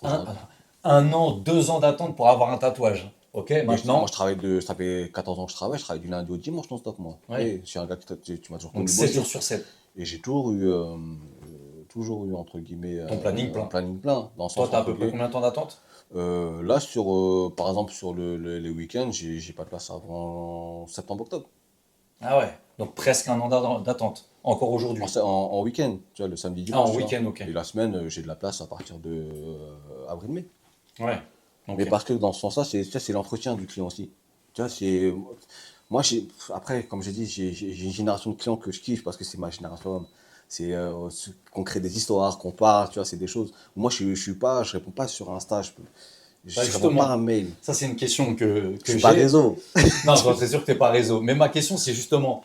Un, Aujourd'hui- 1 an, 2 ans d'attente pour avoir un tatouage. Ok, Moi, maintenant, ça fait 14 ans que je travaille du lundi au dimanche non-stop, moi. ouais. Et je suis un gars tu m'as toujours Donc connu 7 bosser. jours sur 7. Et j'ai toujours eu, entre guillemets, Ton planning un plein. planning plein. Dans le Toi, sens, t'as à entre peu près guillemets, combien de temps d'attente? là, par exemple, sur les week-ends, j'ai pas de place avant septembre-octobre. Ah ouais, donc presque 1 an d'attente, encore aujourd'hui. En week-end, tu vois, le samedi, Ah, en dimanche, tu vois. week-end, ok. Et la semaine, j'ai de la place à partir de avril-mai. Ouais, Mais ok. parce que dans ce sens-là, tu sais, c'est l'entretien du client aussi. Tu vois, moi, après, comme j'ai dit, j'ai une génération de clients que je kiffe parce que c'est ma génération homme. C'est qu'on crée des histoires, qu'on parle, tu vois, c'est des choses. Moi, je réponds pas sur Insta, je Bah réponds pas à justement, un mail. ça c'est une question que, Je que suis pas j'ai. réseau. Non, c'est sûr que t'es pas réseau. Mais ma question, c'est justement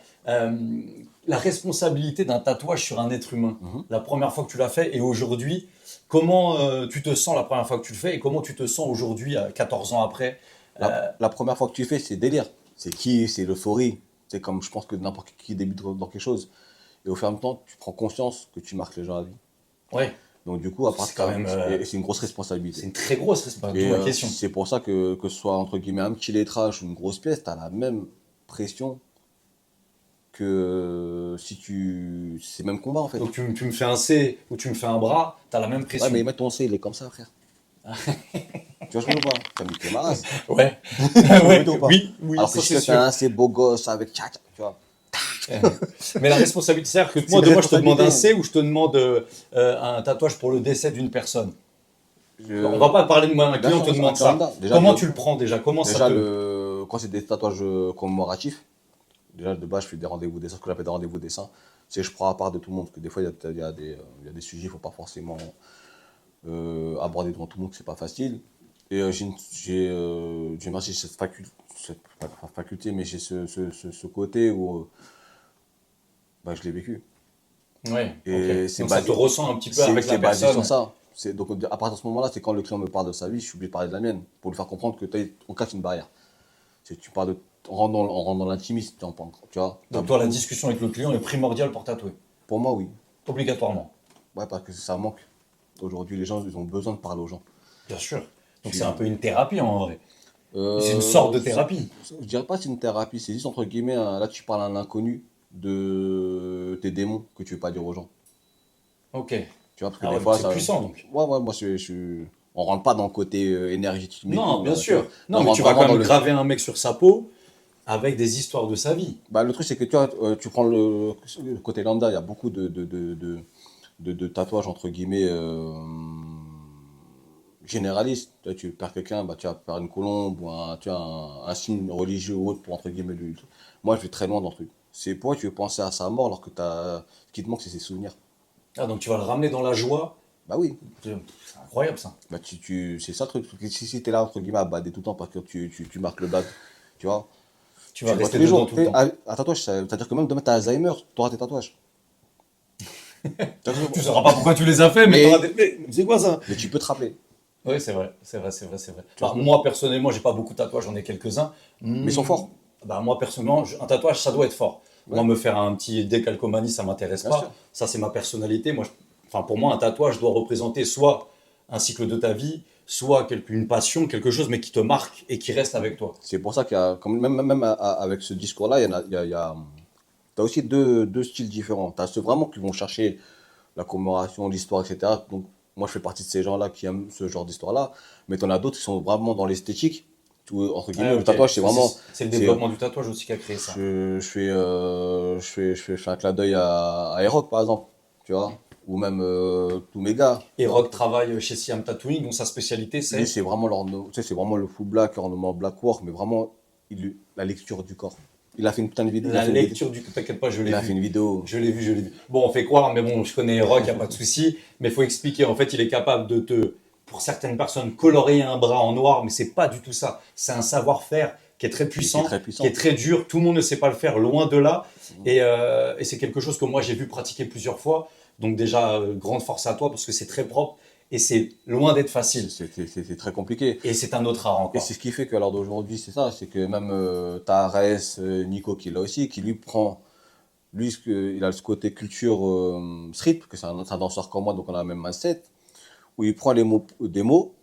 la responsabilité d'un tatouage sur un être humain. Mhm. La première fois que tu l'as fait et aujourd'hui, comment tu te sens la première fois que tu le fais et comment tu te sens aujourd'hui, 14 ans après? La première fois que tu fais, c'est délire. C'est kiff, c'est l'euphorie. C'est comme je pense que n'importe qui débute dans quelque chose. Et au fur et à mesure, tu prends conscience que tu marques les gens à vie. Ouais, Donc du coup, à c'est partir quand même, et c'est une grosse c'est responsabilité. une très grosse responsabilité. Et D'où ma question. c'est pour ça que ce soit entre guillemets un petit lettrage ou une grosse pièce, tu as la même pression que si tu. C'est le même combat en fait. Donc tu me fais un C ou tu me fais un bras, t'as la même Ouais, pression. mais ton C, il est comme ça, frère. Tu vois ce que je veux dire? T'as mis tes maras. Ouais. Tu vois Ouais, ou pas? oui, oui, Alors que ça si c'est tu sûr. as un C beau gosse avec tcha, tcha, tu vois. Mais la responsabilité, c'est-à-dire que C'est moi, une demain, je te demande un responsabilité. C ou je te demande un tatouage pour le décès d'une personne. On Je- va pas parler de moi, un Bien client sûr, te bien sûr, demande un ça. candidat. Comment tu le prends déjà? Comment ça Déjà te... quand c'est des tatouages commémoratifs, déjà de base, je fais des rendez-vous dessins, ce que j'appelle des rendez-vous dessins. C'est je prends à part de tout le monde, parce que des fois, il y a des sujets, il ne faut pas forcément aborder devant tout le monde, que c'est pas facile. Et j'ai merci pas faculté, mais j'ai ce côté où bah, je l'ai vécu. Ouais, ok. Et c'est Donc ça te basé, ressent un petit peu avec la c'est basé sur personne. ça. Donc à partir de ce moment-là, c'est quand le client me parle de sa vie, je suis obligé de parler de la mienne, pour lui faire comprendre que on casse une barrière. Tu parles de, on rentre dans l'intimiste, tu vois. Donc toi, la discussion avec le client est primordiale pour tatouer, Pour moi, oui. obligatoirement. Ouais, parce que ça manque. Aujourd'hui, les gens, ils ont besoin de parler aux gens. Bien sûr. Donc c'est un Tu- peu une thérapie en vrai. C'est une sorte Euh, de thérapie. je dirais pas que c'est une thérapie, c'est juste entre guillemets, là tu parles à un inconnu de tes démons que tu veux pas dire aux gens. Ok. Tu vois, parce que Ah des ouais, donc fois, c'est puissant donc. ouais, ouais, moi on rentre pas dans le côté énergétique et Non, tout, bien tu vois. sûr. Mais Non, on mais rentre tu vas vraiment quand dans même le. graver un mec sur sa peau avec des histoires de sa vie. Bah, le truc, c'est que tu vois, tu prends le côté lambda, il y a beaucoup de tatouages, entre guillemets, généralistes. Tu perds quelqu'un, bah, tu vas faire une colombe ou tu as un signe religieux ou autre pour, entre guillemets, lui. Moi, je vais très loin dans le truc. C'est pourquoi tu veux penser à sa mort alors que ce qui te manque, c'est ses souvenirs. Ah, donc tu vas le ramener dans la joie. Bah oui, C'est incroyable ça. bah, c'est ça le truc. Si t'es là, entre guillemets, à bader tout le temps parce que tu marques le bad, tu vois, Tu vas tu le vois tous rester les dedans jours. tout le temps. Un tatouage, c'est-à-dire que même demain, t'as Alzheimer, t'auras tes tatouages. Tu sauras pas pourquoi tu les as fait, mais t'auras Mais, des. Mais c'est quoi ça? mais tu peux te rappeler. Oui, c'est vrai, c'est vrai, c'est vrai, c'est vrai. Tu vois Bah, ce que- moi, personnellement, j'ai pas beaucoup de tatouages, j'en ai quelques-uns. Mais ils sont forts, Bah, moi, personnellement, un tatouage, ça doit être fort. Moi, ouais, me faire un petit décalcomanie, ça m'intéresse bien pas. sûr. Ça, c'est ma personnalité. Moi, enfin, pour moi, un tatouage doit représenter soit un cycle de ta vie, soit une passion, quelque chose, mais qui te marque et qui reste avec toi. C'est pour ça qu'il y a, même avec ce discours-là, t'as aussi deux styles différents. T'as ceux vraiment qui vont chercher la commémoration, l'histoire, etc. Donc, moi, je fais partie de ces gens-là qui aiment ce genre d'histoire-là. Mais t'en as d'autres qui sont vraiment dans l'esthétique. Entre Ouais, guillemets, le ok. tatouage, c'est vraiment. C'est le C'est, développement du tatouage aussi qui a créé ça. je fais un clin d'œil à Erock, par exemple. Tu vois? Ou même tous mes gars. Et Tu vois? Rock travaille chez Siam Tattooing, dont sa spécialité, Lui, c'est c'est vraiment tu sais, c'est vraiment le full black, ornement black work, mais vraiment la lecture du corps. Il a fait une putain de vidéo. la lecture du. T'inquiète pas, je l'ai Il a fait vu. une vidéo. Je l'ai vu, je l'ai vu. Bon, on fait croire, mais bon, je connais Rock, y a pas de souci. Mais il faut expliquer. En fait, il est capable de pour certaines personnes, colorier un bras en noir, mais c'est pas du tout ça. C'est un savoir-faire qui est très Qui est puissant, très qui est puissant. très dur. Tout le monde ne sait pas le faire, loin de là. Et c'est quelque chose que moi j'ai vu pratiquer plusieurs fois. Donc déjà, grande force à toi parce que c'est très propre et c'est loin d'être facile. C'est très compliqué. Et c'est un autre art Et encore. c'est ce qui fait qu'à l'heure d'aujourd'hui, c'est ça, c'est que même Tares, Nico qui l'a aussi, qui lui prend, lui, il a ce côté culture street, parce que c'est un danseur comme moi, donc on a la même mindset, où il prend des mots,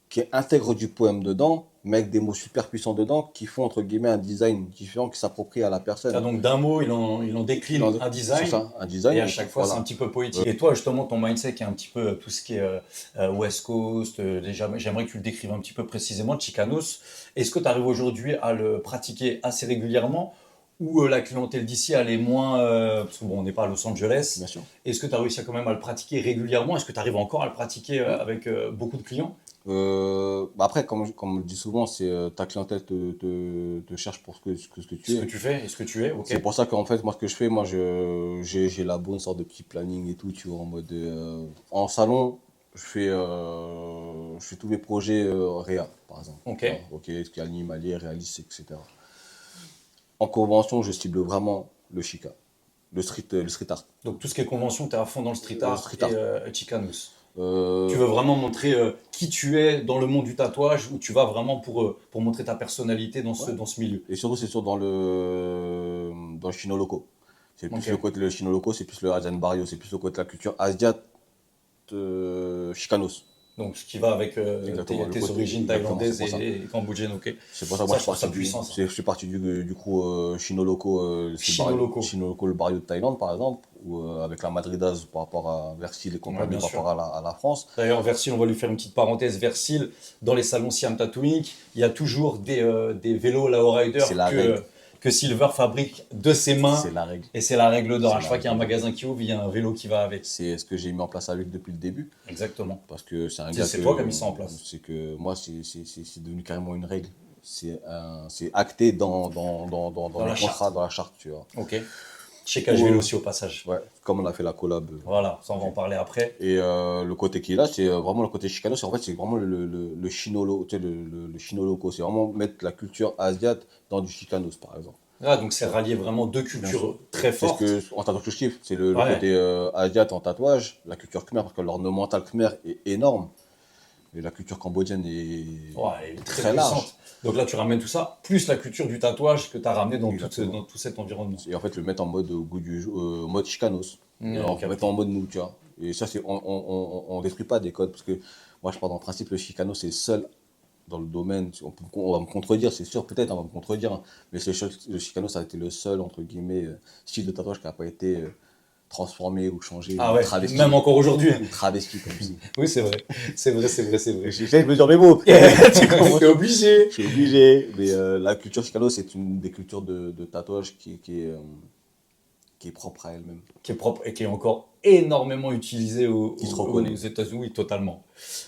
qui intègre du poème dedans, mais avec des mots super puissants dedans, qui font entre guillemets un design différent qui s'approprie à la Ah, personne. donc d'un mot, il en décline un C'est design. ça, un Et design, à et chaque fois, c'est un voilà. petit peu poétique. Et toi, justement, ton mindset qui est un petit peu tout ce qui est West Coast, déjà, j'aimerais que tu le décrives un petit peu précisément, Chicanos. Est-ce que tu arrives aujourd'hui à le pratiquer assez régulièrement ou la clientèle d'ici, elle est moins. Parce que bon, on n'est pas à Los Angeles. Bien sûr. Est-ce que tu as réussi à quand même à le pratiquer régulièrement? Est-ce que tu arrives encore à le pratiquer avec beaucoup de clients? Bah après, comme on le dit souvent, c'est ta clientèle te cherche pour ce que tu Ce que es. tu fais et ce que tu es, C'est ok. pour ça qu'en fait, moi, ce que je fais, moi, j'ai la bonne sorte de petit planning et tout, tu vois, en mode. En salon, je fais tous mes projets réa, par exemple. Ok. Tu vois, ok, ce qui est animalier, réaliste, etc. En convention, je cible vraiment le chica, le street art. Donc tout ce qui est convention, tu es à fond dans le street art Street et art. Chicanos. Tu Euh, veux vraiment montrer qui tu es dans le monde du tatouage ou tu vas vraiment pour montrer ta personnalité ouais. dans ce milieu. Et surtout, c'est sûr dans le chino loco. C'est plus Ok. le côté le chino loco, c'est plus le Asian Barrio, c'est plus le côté de la culture asiate chicanos. Donc ce qui va avec Exactement, le tes côté, origines exactement, thaïlandaises c'est pour ça. et cambodgiennes, ok. C'est pour ça que moi Ça, je trouve ça puissant, ça. je fais partie du crew Chino Loco, Chino loco. Chino Loco, le barrio de Thaïlande par exemple, ou avec la Madridaz par rapport à Versil et Ouais, compagnie bien par sûr. rapport à la France. D'ailleurs, Versil, on va lui faire une petite parenthèse. Versil, dans les salons Siam Tattooing, il y a toujours des vélos Lowrider C'est la règle, que Silver fabrique de ses mains. c'est la règle, Et c'est la règle d'or. c'est À chaque la fois qu'il y a un règle. magasin qui ouvre, il y a un vélo qui va avec. C'est ce que j'ai mis en place avec depuis le début, Exactement. parce que c'est un C'est gars c'est toi qui as que, mis ça en place. c'est que moi c'est devenu carrément une règle. c'est acté dans la les contrats, dans la charte, tu vois. Ok. Chez KGL aussi au passage. Ouais, comme on a fait la collab. Voilà, ça on va en parler après. Et le côté qui est là, c'est vraiment le côté Chicano. En fait, c'est vraiment le Chinolo, tu sais, le Chino loco. C'est vraiment mettre la culture asiate dans du Chicanos, par exemple. Ah, donc c'est rallier vraiment deux cultures très C'est ce fortes. que, en tatouage que je kiffe. C'est le Ouais. côté asiate en tatouage, la culture khmer, parce que l'ornemental khmer est énorme. Et la culture cambodgienne est Ouais, elle est très très large. puissante. Donc là, tu ramènes tout ça, plus la culture du tatouage que tu as ramené Exactement. dans tout cet environnement. Et en fait, le mettre en mode au goût du mode Chicanos. Et en Ok. mettant en mode nous, tu vois. Et ça, on détruit pas des codes, parce que moi, je pars dans le principe, le Chicano, c'est le seul dans le domaine. On va me contredire, c'est sûr, peut-être, on va me contredire. Hein, mais le Chicano, ça a été le seul, entre guillemets, style de tatouage qui n'a pas été transformé ou changé, Ah ou ouais, travesti. même encore aujourd'hui. Ou travesti, comme si. Oui, c'est vrai. C'est vrai, c'est vrai, c'est vrai. J'essaie de me dire mes mots. T'es obligé. Je suis obligé. Mais la culture Chicano, c'est une des cultures de tatouage qui est propre à elle-même. Qui est propre et qui est encore énormément utilisé Qui se reconnaît. aux États-Unis, oui, totalement.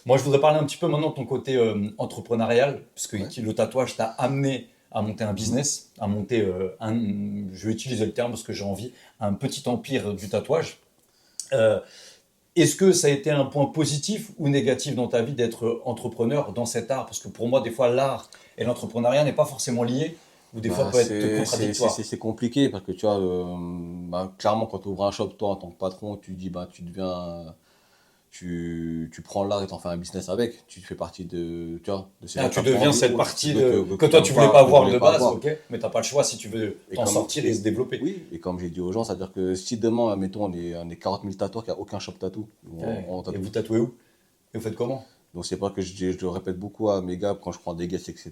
Moi, je voudrais parler un petit peu maintenant de ton côté entrepreneurial, puisque Ouais. le tatouage t'a amené à monter un business, à monter je vais utiliser le terme parce que j'ai envie, un petit empire du tatouage. Euh, Est-ce que ça a été un point positif ou négatif dans ta vie d'être entrepreneur dans cet art? Parce que pour moi, des fois, l'art et l'entrepreneuriat n'est pas forcément lié, ou des fois peut être contradictoire. C'est compliqué parce que tu vois, clairement, quand tu ouvres un shop, toi, en tant que patron, tu dis, bah, tu deviens, tu prends l'art et t'en fais un business avec. Tu fais partie de, tu vois, de ces Ah, gens tu qui t'ont deviens envie- cette partie que toi t'aimes tu voulais pas que voir voulais de pas base, avoir. ok, mais t'as pas le choix si tu veux Et t'en comme, sortir et se développer. oui, et comme j'ai dit aux gens, c'est-à-dire que si demain, mettons, on est 40 000 tatoueurs, qu'il n'y a aucun shop tatou, Ouais. on Et tatoue. vous tatouez où? Et vous faites comment? Donc c'est pas que je le répète beaucoup à mes gars quand je prends des guests, etc.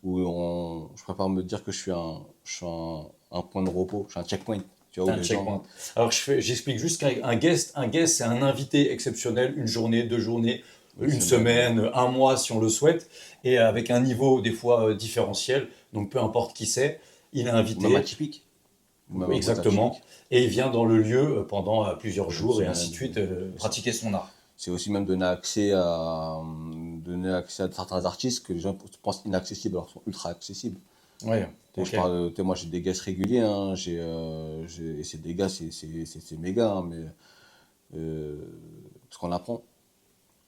Je préfère me dire que je suis un point de repos, je suis un checkpoint. Tu vois, où Un les gens. checkpoint. Alors j'explique juste un guest, c'est un invité exceptionnel, une journée, deux journées, une semaine, un mois si on le souhaite, et avec un niveau des fois différentiel. Donc peu importe qui c'est, il est Ou même invité. atypique. Ou même un pote Exactement. atypique. Et il vient dans le lieu pendant plusieurs Une jours et semaine. ainsi de suite C'est ça. pratiquer son art. C'est aussi même donner accès à certains artistes que les gens pensent inaccessibles alors qu'ils sont ultra accessibles. Ouais, Tu sais, ok. moi j'ai des guests réguliers, hein, et c'est des gars, c'est mes gars, hein, mais ce qu'on apprend.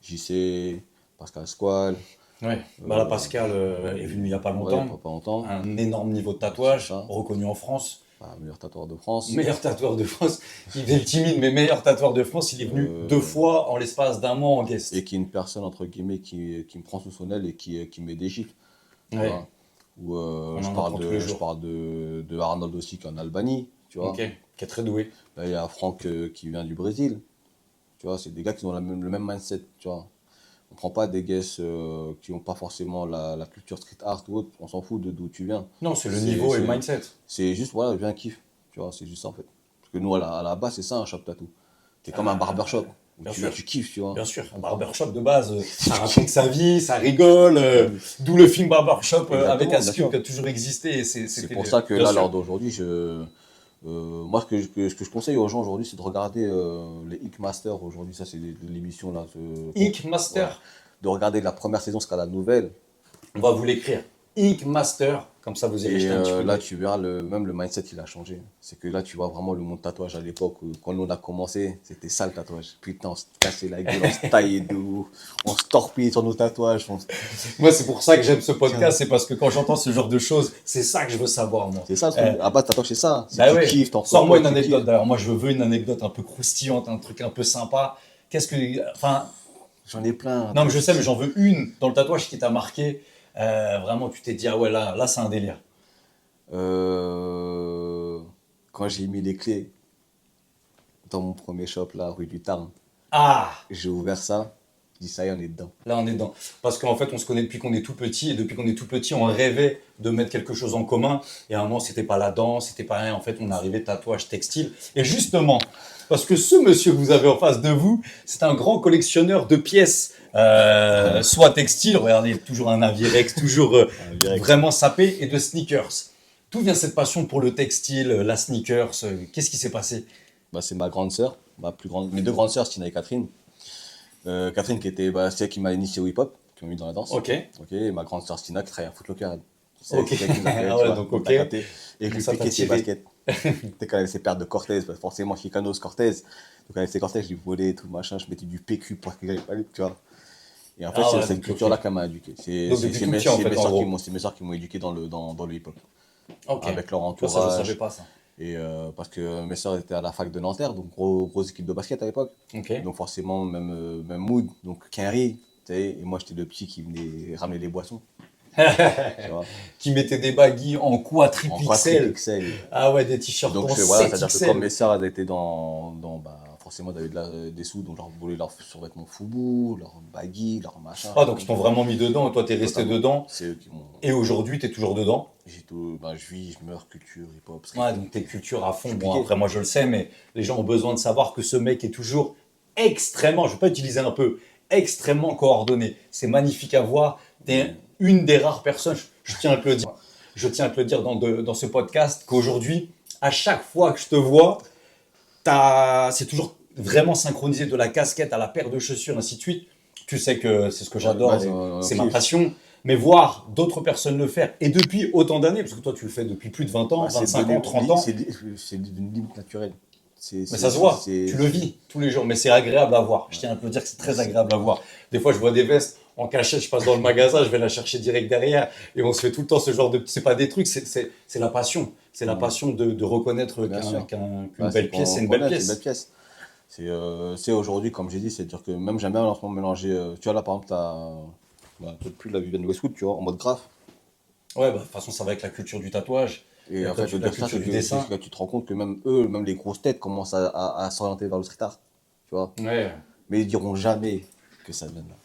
JC, Pascal Squal, Ouais. Bah là, Pascal est venu il n'y a pas ouais, longtemps. pas longtemps, Un énorme niveau de c'est tatouage, ça. reconnu en France. Bah, meilleur tatoueur de France. Meilleur tatoueur de France. Il est timide, mais meilleur tatoueur de France. Il est venu Euh, 2 fois en l'espace d'un mois en guest. Et qui est une personne, entre guillemets, qui me prend sous son aile et qui met des gifles. Tu Ouais. vois. Ou On en apprend tous les je jours. parle de Arnold aussi qui est en Albanie, tu vois. Ok. Qui est très doué. Là, il y a Franck qui vient du Brésil. Tu vois, c'est des gars qui ont le même mindset, tu vois. On prend pas des guests qui n'ont pas forcément la culture street art ou autre. On s'en fout d'où tu viens. Non, c'est le C'est- niveau et le c'est- mindset. C'est juste, voilà, viens kiff. Tu vois, c'est juste ça en fait. Parce que nous, à la base, c'est ça un shop tattoo. C'est comme un barbershop. Où bien tu viens, sûr. tu kiffes, tu vois. Bien sûr, un barbershop de base, ça raconte sa vie, ça rigole. D'où le film Barbershop avec Exactement, Askew bien qui a toujours existé. Et C'est c'était pour ça que bien là, sûr. lors d'aujourd'hui, moi, ce que je conseille aux gens aujourd'hui, c'est de regarder les Ink Masters aujourd'hui. Ça, c'est l'émission là. Ink Master. Ouais. De regarder la première saison jusqu'à la nouvelle. On va vous l'écrire. Ink Master, comme ça vous irez Et jeter un petit coup là, d'œil. tu verras, même le mindset, il a changé. C'est que là, tu vois vraiment le monde tatouage à l'époque. Quand nous, on a commencé, c'était ça le tatouage. Putain, on se cassait la gueule, on se taillait de ouf, on se torpillait sur nos tatouages. Moi, c'est pour ça que j'aime ce podcast, c'est parce que quand j'entends ce genre de choses, c'est ça que je veux savoir, moi. C'est ça, le truc. À base, tatouage, c'est ça. C'est Bah tu ouais. kiffes, t'en Sors-moi une tu anecdote, kiffes. d'ailleurs. Moi, je veux une anecdote un peu croustillante, un truc un peu sympa. Qu'est-ce que. Enfin, J'en ai plein. non, mais je sais, mais j'en veux une dans le tatouage qui t'a marqué. Vraiment, tu t'es dit, ah ouais, là c'est un délire. Quand j'ai mis les clés dans mon premier shop, là, rue du Tarn, Ah! j'ai ouvert ça, j'ai dit ça y est, on est dedans. Là, on est dedans. Parce qu'en fait, on se connaît depuis qu'on est tout petit. Et depuis qu'on est tout petit, on rêvait de mettre quelque chose en commun. Et à un moment, c'était pas la danse, c'était pas rien. En fait, on arrivait tatouage textile. Et justement, parce que ce monsieur que vous avez en face de vous, c'est un grand collectionneur de pièces, soit textiles, regardez, toujours un Avirex, toujours Direct. vraiment sapé, et de sneakers. D'où vient cette passion pour le textile, la sneakers? Qu'est-ce qui s'est passé? Bah, c'est ma grande sœur, mes deux grandes sœurs, Stina et Catherine. Catherine, qui était, c'est elle qui m'a initié au hip-hop, qui m'ont mis dans la danse. Ok. Ok, et ma grande sœur Stina qui travaille à Foot Locker. Ok. C'est elle qui nous a fait, Ah tu ouais, vois, donc on ok. t'a capté. Et je Donc lui ça t'a piquais ses tiré. baskets. Dès qu'elle avait ses paires de Cortez, parce que forcément Chicanos, Cortez. Donc avec ses Cortez, je lui volais tout machin, je mettais du PQ pour que j'aille pas aller, tu vois. Et en fait, Ah c'est ouais, cette donc ok. culture-là qu'elle m'a éduqué. Donc depuis tout petit en fait, en gros. C'est mes sœurs qui m'ont éduqué dans le hip-hop, Ok. avec leur Tu vois, ça, je savais entourage. pas ça. Et parce que mes sœurs étaient à la fac de Nanterre, donc grosse équipe de basket à l'époque. Ok. Donc forcément, même mood. Donc Quinry, tu sais, et moi j'étais le petit qui venait ramener les boissons, tu vois. Qui mettait des baguilles en quoi En triple 3 triple XL. XL. Ah ouais, des t-shirts Donc en voilà, c'est-à-dire que comme 7 mes XL. sœurs elles étaient bah, forcément, elles avaient des sous, donc je leur volais leurs survêtements Fubu, leurs baggy, leurs machins. Ah, donc ils t'ont vraiment mis dedans et toi t'es resté Totalement. dedans. C'est eux qui m'ont. Et aujourd'hui t'es toujours dedans. J'ai tout, bah, je vis, je meurs, culture, hip-hop, street. Ouais, donc tes cultures à fond. Je suis Bon, piqué. après moi je le sais, mais les gens ont besoin de savoir que ce mec est toujours extrêmement, je vais pas utiliser un peu, extrêmement coordonné. C'est magnifique à voir. T'es une des rares personnes, je tiens à te le dire, dans ce podcast, qu'aujourd'hui, à chaque fois que je te vois, c'est toujours vraiment synchronisé de la casquette à la paire de chaussures, ainsi de suite. Tu sais que c'est ce que j'adore, Ouais, et on c'est ma kiffe. passion. Mais voir d'autres personnes le faire, et depuis autant d'années, parce que toi tu le fais depuis plus de 20 ans, Bah, c'est 25 ans, 30 ans, c'est d'une limite naturelle. mais ça se voit, tu le vis tous les jours, mais c'est agréable à voir. Je tiens à te le dire que c'est très agréable à voir. Des fois, je vois des vestes en cachette, je passe dans le magasin, je vais la chercher direct derrière, et on se fait tout le temps ce genre de. C'est pas des trucs, c'est la passion. C'est la passion de reconnaître Bien sûr. qu'une Bah, belle pièce, c'est une belle c'est une belle pièce. pièce. C'est aujourd'hui, comme j'ai dit, c'est-à-dire que même j'aime bien en ce moment mélanger. Tu vois, là, par exemple, t'as bah, un peu plus la Vivienne Westwood, tu vois, en mode graphe. Ouais, bah, de toute façon, ça va avec la culture du tatouage, Et en fait, le la dire ça, culture c'est du que, dessin. tu te rends compte que même eux, même les grosses têtes commencent à s'orienter vers le street art. Tu vois. Ouais, Mais ils diront jamais que ça vient de là.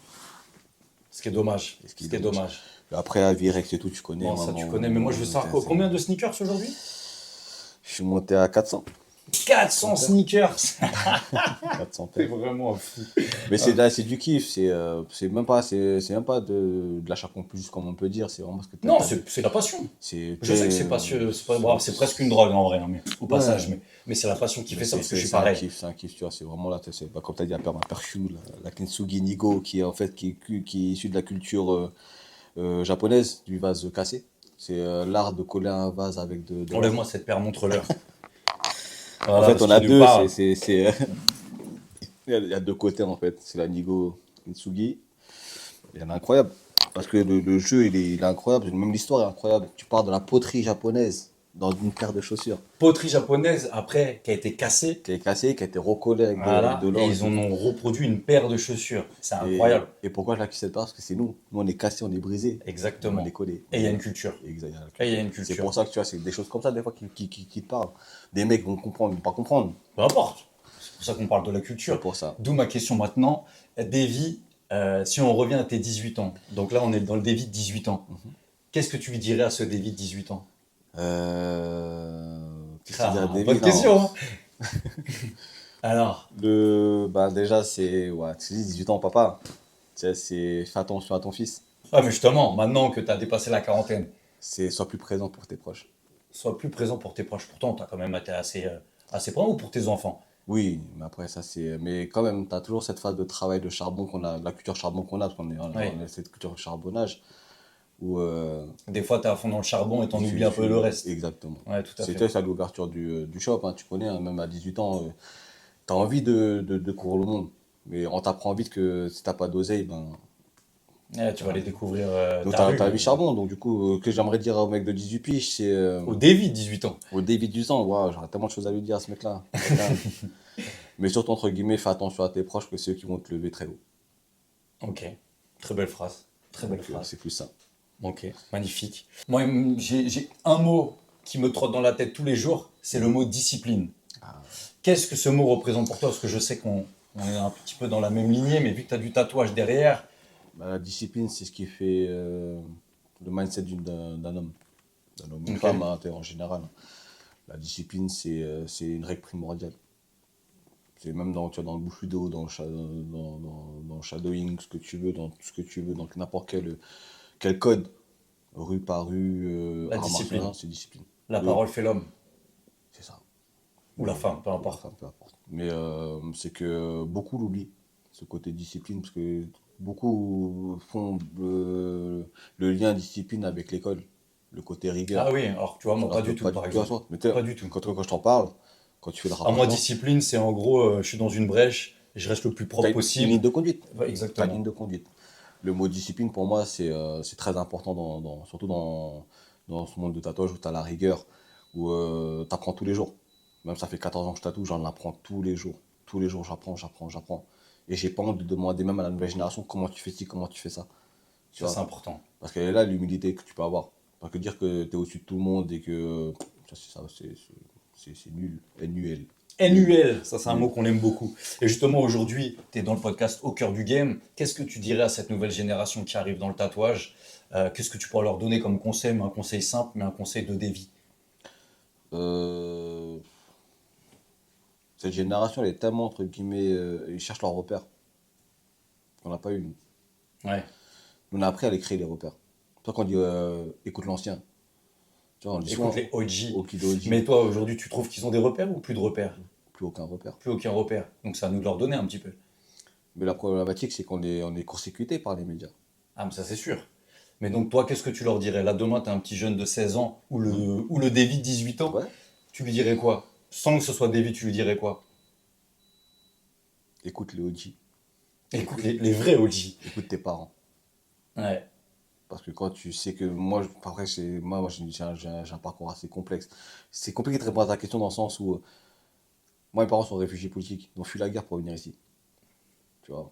ce qui est dommage. Et ce Ce qui est qui est dommage. dommage. Après, à Virex et tout, tu connais. Bon, ça Maman, tu connais, mais moi je veux savoir combien de sneakers aujourd'hui? Je suis monté à 400. 400 sneakers. 400 C'est paires. vraiment fou. Mais c'est du kiff, c'est même pas de l'achat compulsif comme on peut dire, c'est vraiment parce que Non, c'est la passion. Je sais que c'est pas, c'est presque une drogue en vrai, hein, mais, au passage, Ouais. mais c'est la passion qui fait ça parce que je suis c'est un pareil. kiff, c'est un kiff, tu vois, c'est vraiment là, bah, comme tu as dit, ma Pershu, la Kintsugi Nigo, qui est en fait qui est issue de la culture japonaise, du vase cassé. C'est l'art de coller un vase avec de l'or. Enlève-moi cette paire, montre-leur. En Voilà, fait, parce on a qu'il nous deux, parle. il y a deux côtés en fait, c'est la Nigo Kintsugi. Elle est incroyable, parce que le jeu il est incroyable, même l'histoire est incroyable. Tu pars de la poterie japonaise dans une paire de chaussures Poterie japonaise, après, qui a été cassée, qui est cassée, qui a été recollée avec de voilà, et l'or et ils en tout. ont reproduit une paire de chaussures. C'est incroyable. Et pourquoi je la kiffe cette part? Parce que c'est nous. Nous, on est cassés, on est brisés. Exactement. On est collés. Et il y a une culture. Exact. Et il y a une C'est culture. pour ça que tu vois, c'est des choses comme ça, des fois, qui te parlent. Des mecs vont comprendre, vont pas comprendre. Peu importe. C'est pour ça qu'on parle de la C'est culture. pour ça. D'où ma question maintenant. Davy, si on revient à tes 18 ans, donc là on est dans le Davy de 18 ans, qu'est-ce que tu lui dirais à ce Davy de 18 ans? Qu'est-ce que je dirais à Davy? Bonne Non. question, hein. Alors, Bah, déjà, c'est. Ouais, tu dis 18 ans, papa. Tu sais, c'est. Fais attention à ton fils. ah, mais justement, maintenant que tu as dépassé la quarantaine, C'est sois plus présent pour tes proches. sois plus présent pour tes proches. Pourtant, tu as quand même été assez présent, ou pour tes enfants. Oui, mais après, ça, c'est. Mais quand même, tu as toujours cette phase de travail de charbon qu'on a, de la culture charbon qu'on a, parce Oui. on a cette culture charbonnage où. Des fois, tu es à fond dans le charbon et t'en Tu- oublies un peu le reste. Exactement. Ouais, tout à fait. C'était ça l'ouverture du shop, hein, tu connais, hein, même à 18 ans, tu as envie de courir le monde. Mais on t'apprend vite que si t'as pas d'oseille, ben. Ouais, tu vas aller découvrir Donc ta t'as rue. mis charbon, donc du coup, que j'aimerais dire au mec de 18 piges, c'est. Au Davy de 18 ans. Au début du sang, waouh, j'aurais tellement de choses à lui dire à ce mec-là. Mais surtout, entre guillemets, fais attention à tes proches, que c'est eux qui vont te lever très haut. Ok, très belle phrase. Très belle Donc, phrase. c'est plus ça. Ok, magnifique. Moi, j'ai un mot qui me trotte dans la tête tous les jours, c'est le mot discipline. Qu'est-ce que ce mot représente pour toi? Parce que je sais qu'on est un petit peu dans la même lignée, mais vu que tu as du tatouage derrière, Bah, la discipline, c'est ce qui fait le mindset d'un homme. D'un homme, une Ok. femme, hein, en général. La discipline, c'est une règle primordiale. C'est même tu vois, dans le Bushido, dans le shadowing, ce que tu veux, dans tout ce que tu veux, dans n'importe quel code, rue par rue, La art discipline. martial, c'est discipline. la Le- parole fait l'homme, C'est ça. ou la femme, peu importe. Enfin, peu importe. Mais c'est que beaucoup l'oublient, ce côté discipline, parce que beaucoup font le lien discipline avec l'école, le côté rigueur. Ah oui, alors tu vois, moi pas Alors que du tout, par tu vois, exemple. mais Pas du tout. quand je t'en parle, quand tu fais le À moi, rapprochement, discipline, c'est en gros, je suis dans une brèche, je reste le plus tu as propre une possible. ligne de conduite. Ouais, Tu as une ligne exactement. de conduite. Le mot discipline, pour moi, c'est très important, surtout dans ce monde de tatouage où tu as la rigueur, où tu apprends tous les jours. Même ça fait 14 ans que je tatoue, j'en apprends tous les jours. Tous les jours, j'apprends. Et j'ai pas honte de demander même à la nouvelle génération comment tu fais ci, comment tu fais ça. Tu Ça, c'est vois? important. Parce qu'elle est là l'humilité que tu peux avoir. Pas que dire que tu es au-dessus de tout le monde et que c'est nul. NUL. Nul. NUL, ça c'est un mot Nul. qu'on aime beaucoup. Et justement, aujourd'hui, tu es dans le podcast Au cœur du game. Qu'est-ce que tu dirais à cette nouvelle génération qui arrive dans le tatouage? Qu'est-ce que tu pourrais leur donner comme conseil, mais un conseil simple, mais un conseil de dévie? Euh, Cette génération, elle est tellement, entre guillemets, ils cherchent leur repère. On n'a pas eu. Ouais. On a appris à les créer, les repères. Toi, quand on dit écoute l'ancien, tu vois, on dit Écoute souvent les OG. Okidoji, Mais toi, aujourd'hui, tu trouves qu'ils ont des repères ou plus de repères? plus aucun repère. Plus aucun repère. Donc, ça à nous de leur donner un petit peu. Mais la problématique, c'est on est court-circuité par les médias. Ah, mais ça c'est sûr. Mais donc, toi, qu'est-ce que tu leur dirais? Là, demain, tu as un petit jeune de 16 ans Hmm. ou le David de 18 ans. Ouais, Tu lui dirais quoi? Sans que ce soit David, tu lui dirais quoi? écoute les OG, Écoute écoute, les vrais OG. écoute tes parents. Ouais. Parce que quand tu sais que moi, après, moi j'ai un parcours assez complexe. C'est compliqué de répondre à ta question dans le sens où moi, mes parents sont réfugiés politiques. Ils ont fui la guerre pour venir ici. Tu vois.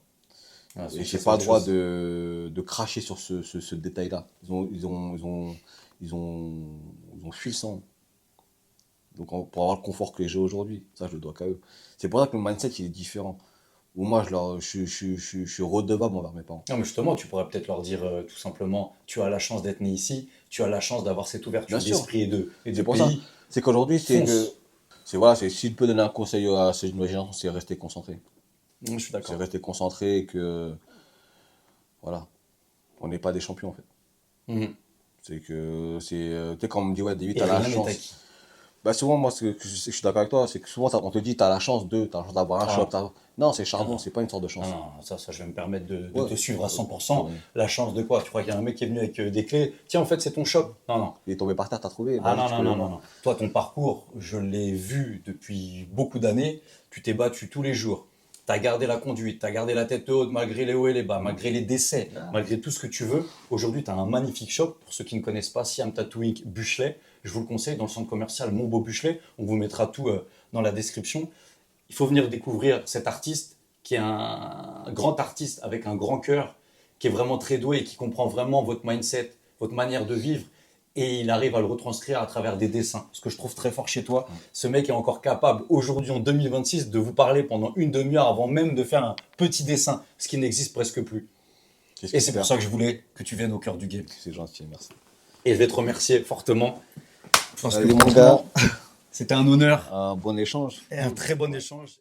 Ah, Et ça, j'ai c'est pas le autre droit chose. de cracher sur ce détail-là. Ils ont fui le sang. Donc pour avoir le confort que j'ai aujourd'hui, ça je le dois qu'à eux. C'est pour ça que le mindset il est différent. Où moi je suis redevable envers mes parents. Non, mais justement, tu pourrais peut-être leur dire tout simplement, tu as la chance d'être né ici, tu as la chance d'avoir cette Bien ouverture sûr, d'esprit et de c'est pour ça. pays. C'est qu'aujourd'hui, Fonce. si je peux donner un conseil à ces nouvelles générations, c'est rester concentré. Je suis C'est d'accord. rester concentré et que, voilà, on n'est pas des champions en fait. Mhm. Tu sais, quand on me dit, ouais, David, Et t'as la rien n'est chance. acquis. Bah, souvent, moi, je suis d'accord avec toi, c'est que souvent, on te dit, t'as la chance d'avoir un shop. Ah, Non, c'est non, charbon, non, c'est pas une sorte de non, chance. non, ça, je vais me permettre de Ouais, te suivre à ouais, 100%. ouais. La chance de quoi? Tu crois qu'il y a un mec qui est venu avec des clés? Tiens, en fait, c'est ton shop. Non, non. Il est tombé par terre, t'as trouvé, Ah vas-y, non, tu non, peux le non, non, vendre. non. Toi, ton parcours, je l'ai vu depuis beaucoup d'années. Tu t'es battu tous les jours. Tu as gardé la conduite, tu as gardé la tête haute malgré les hauts et les bas, malgré les décès, Ah, malgré tout ce que tu veux. Aujourd'hui, tu as un magnifique shop. Pour ceux qui ne connaissent pas, Siam Tattooing Buchelet, je vous le conseille dans le centre commercial Montbeau Buchelet. On vous mettra tout dans la description. Il faut venir découvrir cet artiste qui est un grand artiste avec un grand cœur, qui est vraiment très doué et qui comprend vraiment votre mindset, votre manière de vivre. Et il arrive à le retranscrire à travers des dessins. Ce que je trouve très fort chez toi, ce mec est encore capable, aujourd'hui en 2026, de vous parler pendant une demi-heure avant même de faire un petit dessin, ce qui n'existe presque plus. qu'est-ce Et qu'il se c'est pour perd? ça que je voulais que tu viennes au cœur du game. C'est gentil, merci. Et je vais te remercier fortement, parce que Allez, mon gars, franchement, c'était un honneur un bon échange. et un très bon échange.